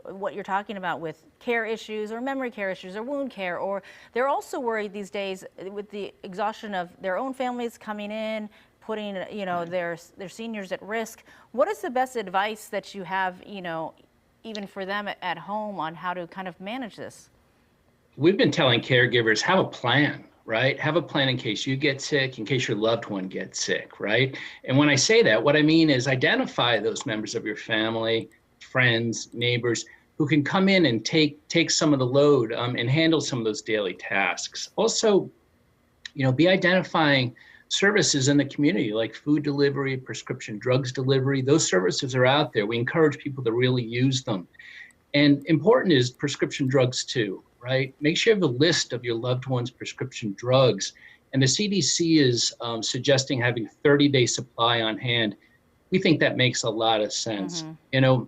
what you're talking about with care issues or memory care issues or wound care, or they're also worried these days with the exhaustion of their own families coming in, putting, their seniors at risk. What is the best advice that you have, even for them at home on how to kind of manage this? We've been telling caregivers, have a plan, right? Have a plan in case you get sick, in case your loved one gets sick, right? And when I say that, what I mean is identify those members of your family, friends, neighbors, who can come in and take some of the load and handle some of those daily tasks. Also, be identifying services in the community like food delivery, prescription drugs delivery. Those services are out there. We encourage people to really use them. And important is prescription drugs too, right? Make sure you have a list of your loved one's prescription drugs. And the CDC is suggesting having a 30-day supply on hand. We think that makes a lot of sense. In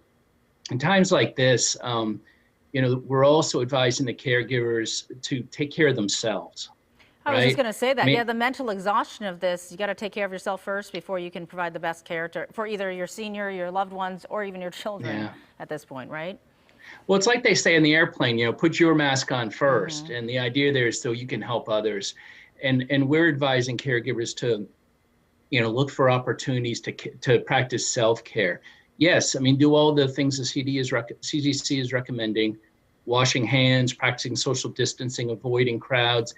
times like this, we're also advising the caregivers to take care of themselves. I was just going to say that. The mental exhaustion of this, you got to take care of yourself first before you can provide the best care for either your senior, your loved ones, or even your children at this point, right? Well, it's like they say in the airplane, put your mask on first. And the idea there is so you can help others. And we're advising caregivers to, look for opportunities to practice self-care. Yes, do all the things the CDC is recommending, washing hands, practicing social distancing, avoiding crowds.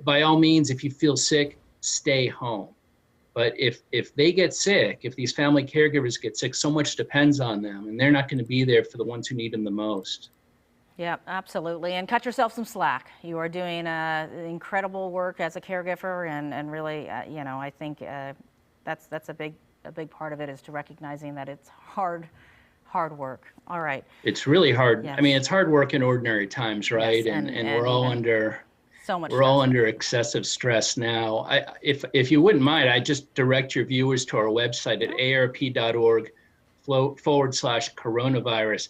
By all means, if you feel sick, stay home. But if they get sick, if these family caregivers get sick, so much depends on them, and they're not going to be there for the ones who need them the most. Yeah, absolutely. And cut yourself some slack. You are doing incredible work as a caregiver, and really, I think that's a big part of it, is to recognizing that it's hard work. All right. It's really hard. Yes. It's hard work in ordinary times, right? Yes, and we're all under. So much We're all under excessive stress now. If you wouldn't mind, I just direct your viewers to our website at arp.org/coronavirus.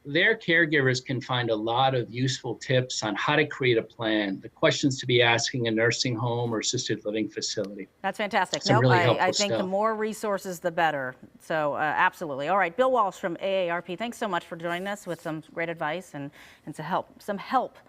Their caregivers can find a lot of useful tips on how to create a plan, the questions to be asking a nursing home or assisted living facility. That's fantastic. Really I think stuff. The more resources, the better. So absolutely. All right, Bill Walsh from AARP, thanks so much for joining us with some great advice and some help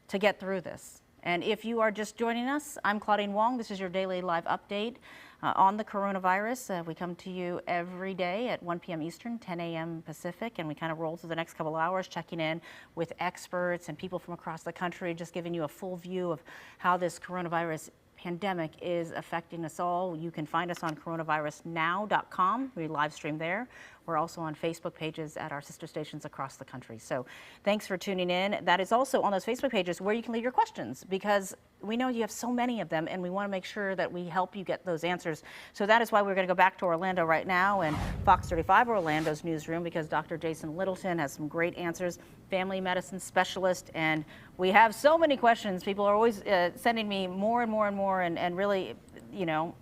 to get through this. And if you are just joining us, I'm Claudine Wong. This is your daily live update on the coronavirus. We come to you every day at 1 p.m. Eastern, 10 a.m. Pacific, and we kind of roll through the next couple hours, checking in with experts and people from across the country, just giving you a full view of how this coronavirus pandemic is affecting us all. You can find us on coronavirusnow.com. We live stream there. We're also on Facebook pages at our sister stations across the country. So thanks for tuning in. That is also on those Facebook pages where you can leave your questions, because we know you have so many of them, and we want to make sure that we help you get those answers. So that is why we're going to go back to Orlando right now and Fox 35 Orlando's newsroom, because Dr. Jason Littleton has some great answers, family medicine specialist, and we have so many questions. People are always sending me more and more and more, and really,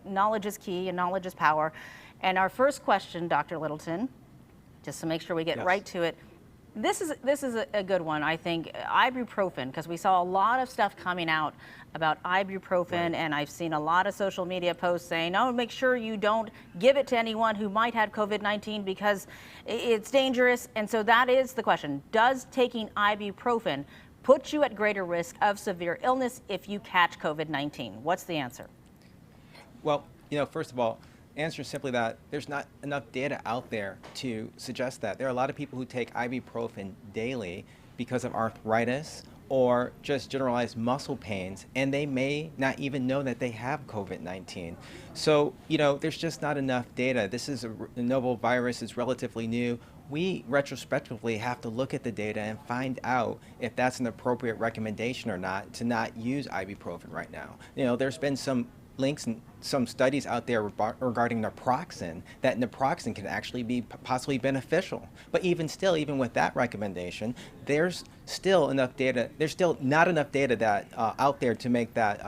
knowledge is key and knowledge is power. And our first question, Dr. Littleton, just to make sure we get right to it, this is a good one, I think. Ibuprofen, because we saw a lot of stuff coming out about ibuprofen, and I've seen a lot of social media posts saying, oh, make sure you don't give it to anyone who might have COVID-19 because it's dangerous. And so that is the question. Does taking ibuprofen put you at greater risk of severe illness if you catch COVID-19? What's the answer? Well, first of all, answer is simply that there's not enough data out there to suggest that. There are a lot of people who take ibuprofen daily because of arthritis or just generalized muscle pains, and they may not even know that they have COVID-19. So, there's just not enough data. This is a novel virus, it's relatively new. We retrospectively have to look at the data and find out if that's an appropriate recommendation or not to not use ibuprofen right now. There's been some links and some studies out there regarding naproxen, that naproxen can actually be possibly beneficial. But even with that recommendation, there's still enough data. There's still not enough data that out there to make that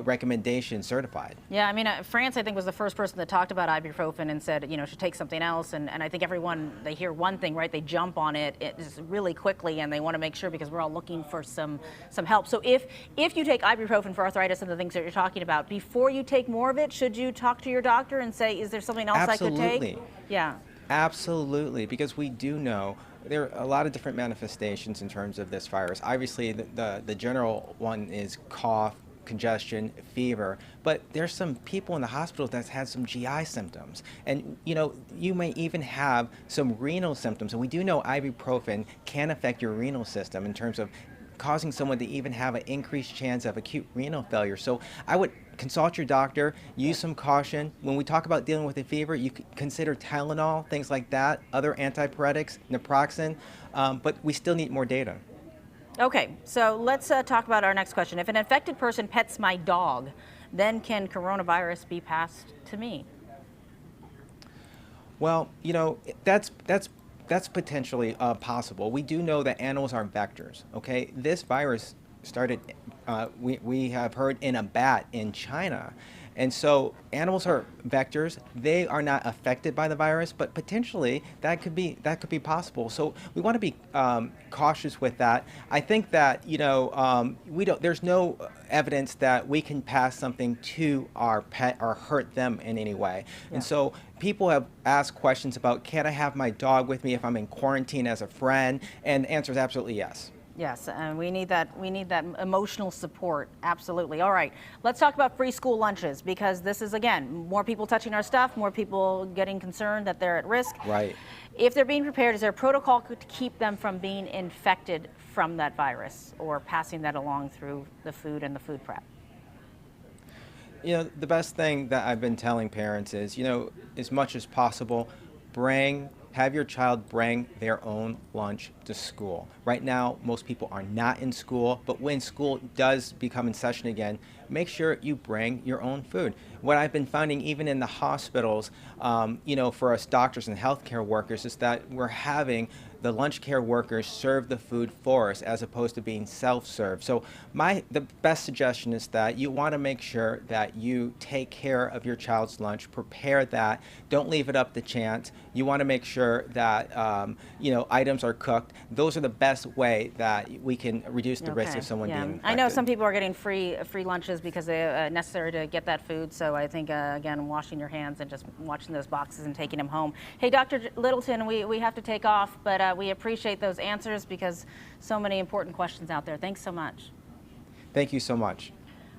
recommendation certified. Yeah, I mean, France, I think, was the first person that talked about ibuprofen and said, should take something else. And I think everyone, they hear one thing, right? They jump on it really quickly, and they want to make sure, because we're all looking for some help. So if you take ibuprofen for arthritis and the things that you're talking about, before you take more of it, should you talk to your doctor and say, is there something else I could take? Yeah. Absolutely, because we do know there are a lot of different manifestations in terms of this virus. Obviously, the general one is cough, congestion, fever, but there's some people in the hospital that's had some GI symptoms. And, you may even have some renal symptoms. And we do know ibuprofen can affect your renal system in terms of causing someone to even have an increased chance of acute renal failure. So I would consult your doctor, use some caution. When we talk about dealing with a fever, you could consider Tylenol, things like that, other antipyretics, naproxen, but we still need more data. Okay, so let's talk about our next question. If an infected person pets my dog, then can coronavirus be passed to me? Well, that's potentially possible. We do know that animals are vectors, okay? This virus started, we have heard, in a bat in China. And so animals are vectors. They are not affected by the virus, but potentially that could be possible. So we want to be cautious with that. I think that there's no evidence that we can pass something to our pet or hurt them in any way. Yeah. And so people have asked questions about, can I have my dog with me if I'm in quarantine as a friend? And the answer is absolutely yes. Yes, and we need that emotional support. Absolutely. All right, let's talk about free school lunches, because this is, again, more people touching our stuff, more people getting concerned that they're at risk. Right. If they're being prepared, is there a protocol to keep them from being infected from that virus or passing that along through the food and the food prep? The best thing that I've been telling parents is, as much as possible, have your child bring their own lunch to school. Right now, most people are not in school, but when school does become in session again, make sure you bring your own food. What I've been finding, even in the hospitals, for us doctors and healthcare workers, is that we're having the lunch care workers serve the food for us as opposed to being self-served. So the best suggestion is that you want to make sure that you take care of your child's lunch, prepare that, don't leave it up to chance. You want to make sure that items are cooked. Those are the best way that we can reduce the risk of someone being infected. I know some people are getting free lunches because they're necessary to get that food. So I think, again, washing your hands and just watching those boxes and taking them home. Hey, Dr. Littleton, we have to take off, but we appreciate those answers, because so many important questions out there. Thanks so much. Thank you so much.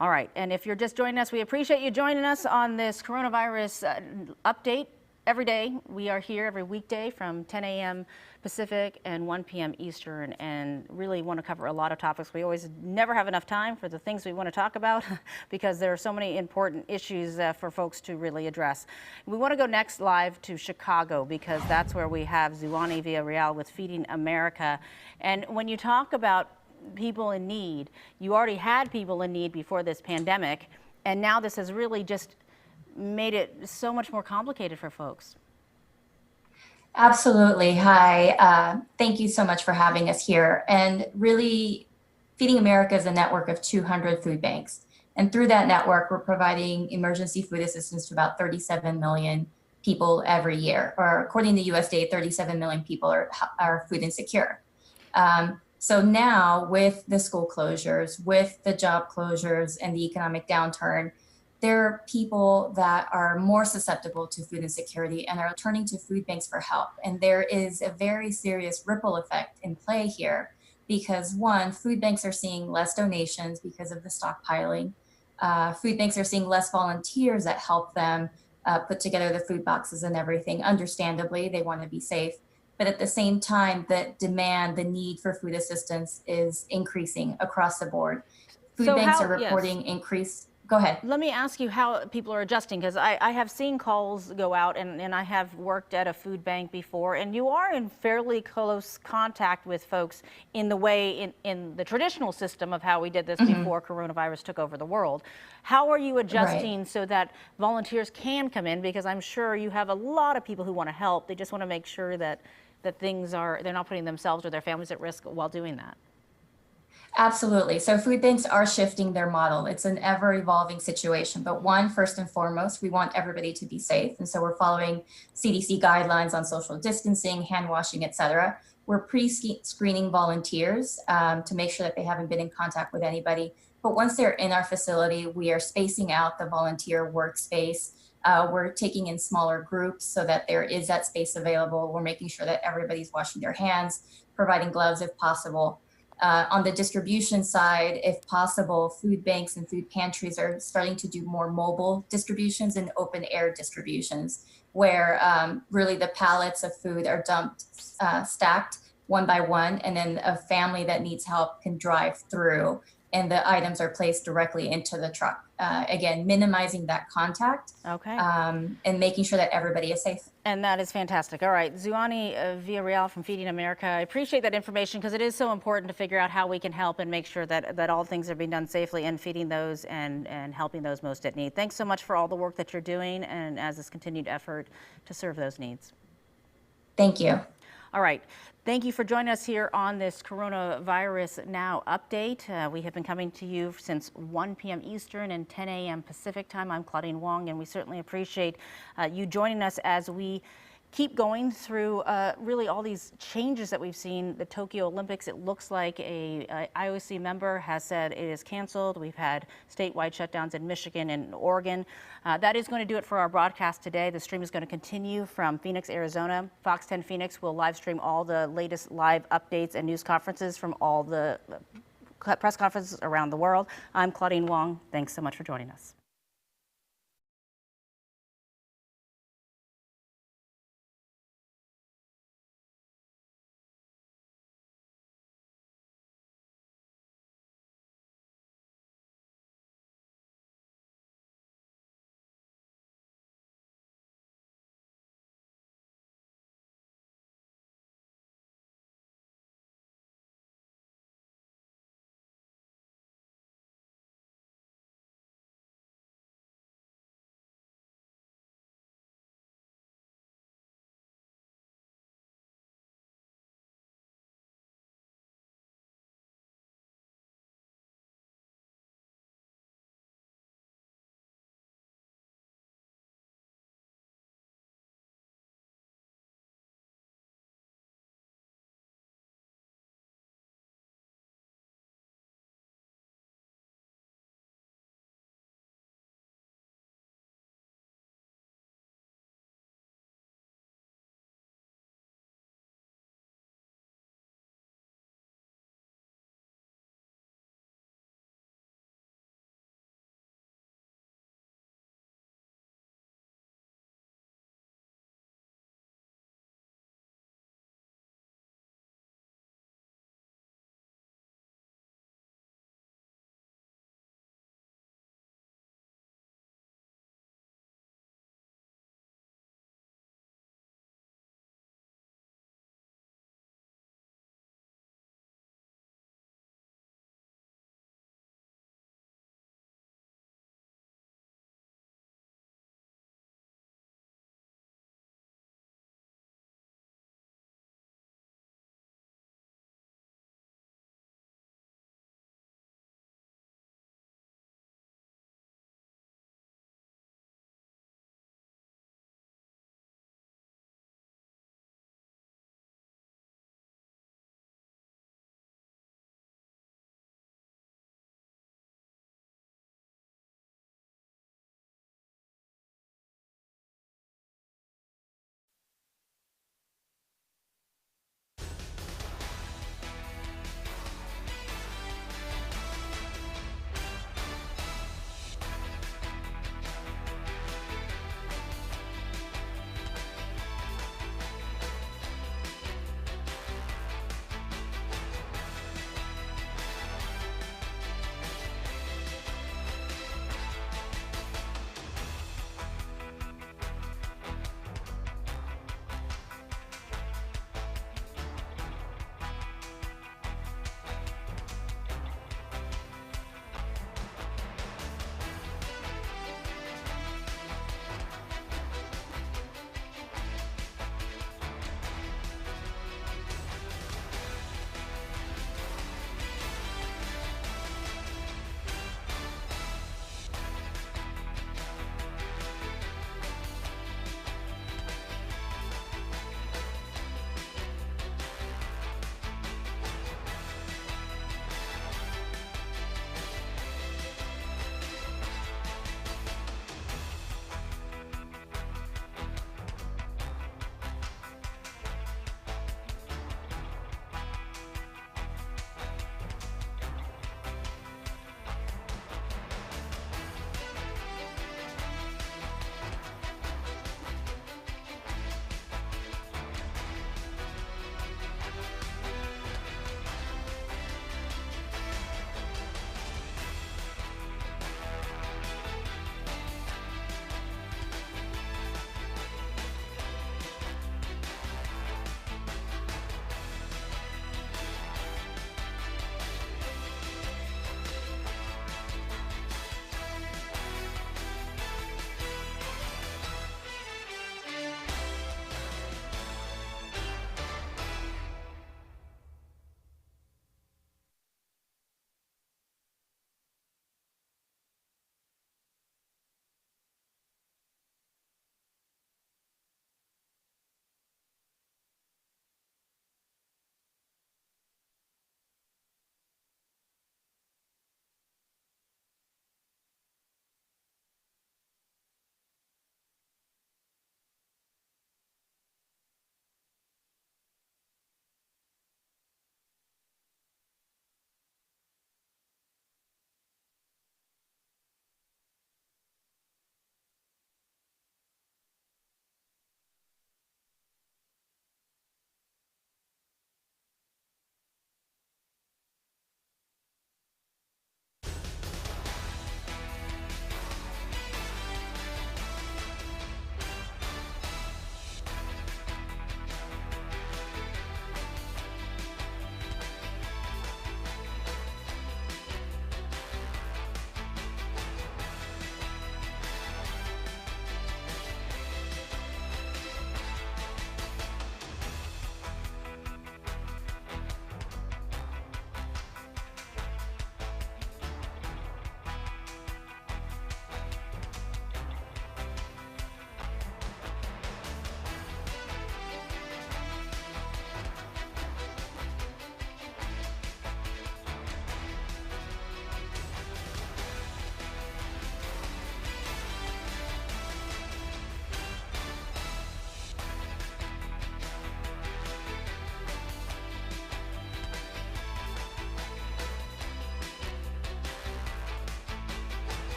All right, and if you're just joining us, we appreciate you joining us on this coronavirus update. Every day, we are here every weekday from 10 a.m. Pacific and 1 p.m. Eastern, and really want to cover a lot of topics. We always never have enough time for the things we want to talk about because there are so many important issues for folks to really address. We want to go next live to Chicago, because that's where we have Zuani Villarreal with Feeding America. And when you talk about people in need, you already had people in need before this pandemic, and now this has really just made it so much more complicated for folks. Absolutely. Hi. Thank you so much for having us here. And really, Feeding America is a network of 200 food banks. And through that network, we're providing emergency food assistance to about 37 million people every year. Or according to USDA, 37 million people are food insecure. So now, with the school closures, with the job closures and the economic downturn, there are people that are more susceptible to food insecurity and are turning to food banks for help. And there is a very serious ripple effect in play here, because one, food banks are seeing less donations because of the stockpiling. Food banks are seeing less volunteers that help them put together the food boxes and everything. Understandably, they want to be safe. But at the same time, the demand, the need for food assistance is increasing across the board. Food So banks how- are reporting increase. Go ahead. Let me ask you how people are adjusting, because I have seen calls go out, and I have worked at a food bank before, and you are in fairly close contact with folks in the way in the traditional system of how we did this before coronavirus took over the world. How are you adjusting so that volunteers can come in? Because I'm sure you have a lot of people who want to help. They just want to make sure that they're not putting themselves or their families at risk while doing that. Absolutely. So food banks are shifting their model. It's an ever evolving situation. But one, first and foremost, we want everybody to be safe. And so we're following CDC guidelines on social distancing, hand washing, et cetera. We're pre-screening volunteers to make sure that they haven't been in contact with anybody. But once they're in our facility, we are spacing out the volunteer workspace. We're taking in smaller groups so that there is that space available. We're making sure that everybody's washing their hands, providing gloves if possible. On the distribution side, if possible, food banks and food pantries are starting to do more mobile distributions and open air distributions, where really the pallets of food are dumped, stacked one by one, and then a family that needs help can drive through and the items are placed directly into the truck. Again, minimizing that contact and making sure that everybody is safe. And that is fantastic. All right, Zuani Villarreal from Feeding America. I appreciate that information because it is so important to figure out how we can help and make sure that all things are being done safely and feeding those and helping those most at need. Thanks so much for all the work that you're doing and as this continued effort to serve those needs. Thank you. All right. Thank you for joining us here on this Coronavirus Now update. We have been coming to you since 1 p.m. Eastern and 10 a.m. Pacific time. I'm Claudine Wong, and we certainly appreciate you joining us as we keep going through really all these changes that we've seen. The Tokyo Olympics, it looks like a IOC member has said it is canceled. We've had statewide shutdowns in Michigan and Oregon. That is going to do it for our broadcast today. The stream is going to continue from Phoenix, Arizona. Fox 10 Phoenix will live stream all the latest live updates and news conferences from all the press conferences around the world. I'm Claudine Wong. Thanks so much for joining us.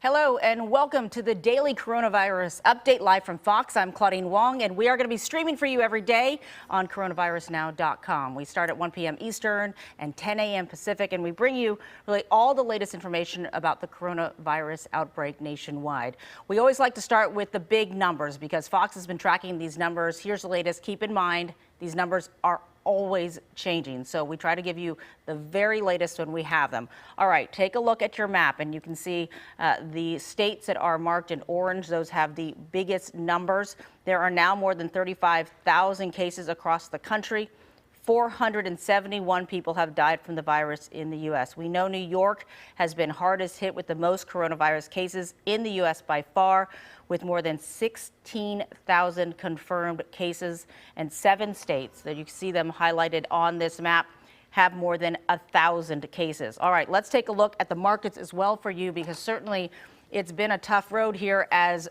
Hello and welcome to the daily coronavirus update live from Fox. I'm Claudine Wong, and we are going to be streaming for you every day on coronavirusnow.com. We start at 1 p.m. Eastern and 10 a.m. Pacific, and we bring you really all the latest information about the coronavirus outbreak nationwide. We always like to start with the big numbers because Fox has been tracking these numbers. Here's the latest. Keep in mind, these numbers are always changing. So we try to give you the very latest when we have them. All right, take a look at your map and you can see the states that are marked in orange. Those have the biggest numbers. There are now more than 35,000 cases across the country. 471 people have died from the virus in the U.S. We know New York has been hardest hit with the most coronavirus cases in the U.S. by far, with more than 16,000 confirmed cases, and 7 states that you can see them highlighted on this map have more than 1,000 cases. All right, let's take a look at the markets as well for you, because certainly it's been a tough road here as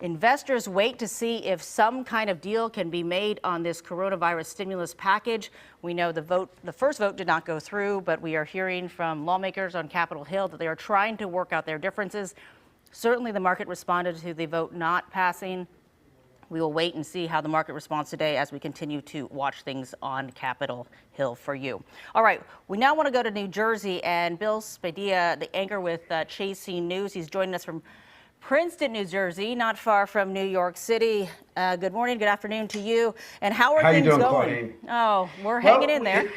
investors wait to see if some kind of deal can be made on this coronavirus stimulus package. We know the first vote did not go through, but we are hearing from lawmakers on Capitol Hill that they are trying to work out their differences. Certainly the market responded to the vote not passing. We will wait and see how the market responds today as we continue to watch things on Capitol Hill for you. All right, we now want to go to New Jersey, and Bill Spadea, the anchor with Chasing News, he's joining us from Princeton, New Jersey, not far from New York City. Good morning, good afternoon to you. And how are things going? Claudine? Oh, we're hanging in there.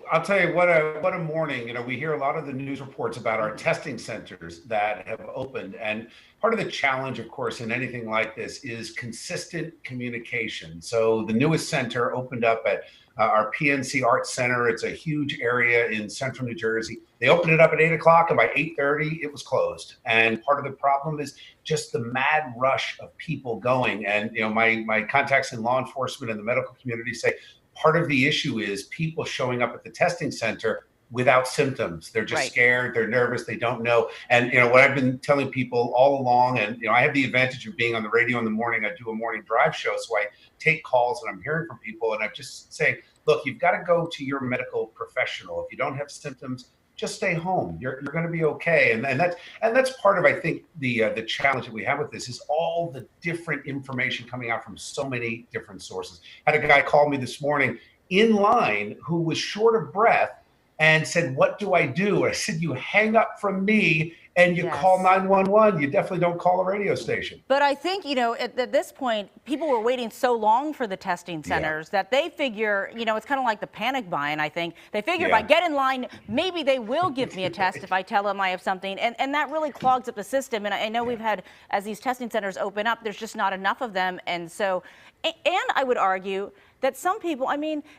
I'll tell you what a morning. We hear a lot of the news reports about our testing centers that have opened. And part of the challenge, of course, in anything like this is consistent communication. So the newest center opened up at our PNC Arts Center. It's a huge area in central New Jersey. They opened it up at 8 o'clock, and by 8:30, it was closed. And part of the problem is just the mad rush of people going. And my contacts in law enforcement and the medical community say part of the issue is people showing up at the testing center without symptoms. They're just scared, they're nervous, they don't know. And what I've been telling people all along, and I have the advantage of being on the radio in the morning. I do a morning drive show, so I take calls and I'm hearing from people, and I'm just saying, look, you've got to go to your medical professional. If you don't have symptoms, just stay home. You're going to be okay. And that's part of, I think, the challenge that we have with this is all the different information coming out from so many different sources. I had a guy call me this morning in line who was short of breath and said, "What do I do?" I said, "You hang up from me and you call 911. You definitely don't call a radio station." But I think, at this point, people were waiting so long for the testing centers that they figure, it's kind of like the panic buying, I think. They figure if I get in line, maybe they will give me a test if I tell them I have something. And that really clogs up the system. And I know we've had, as these testing centers open up, there's just not enough of them. And so, and I would argue that some people,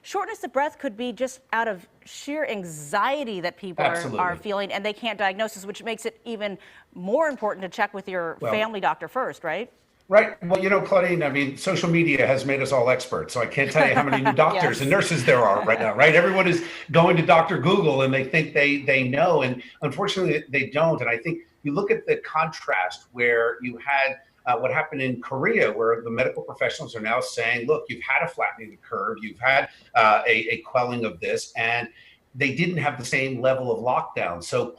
shortness of breath could be just out of sheer anxiety that people are feeling, and they can't diagnose this, which makes it even more important to check with your family doctor first, right? Right. Well, Claudine, social media has made us all experts. So I can't tell you how many new doctors and nurses there are right now, right? Everyone is going to Dr. Google and they think they know. And unfortunately, they don't. And I think you look at the contrast where you had what happened in Korea, where the medical professionals are now saying, look, you've had a flattening of the curve, you've had a quelling of this, and they didn't have the same level of lockdown. So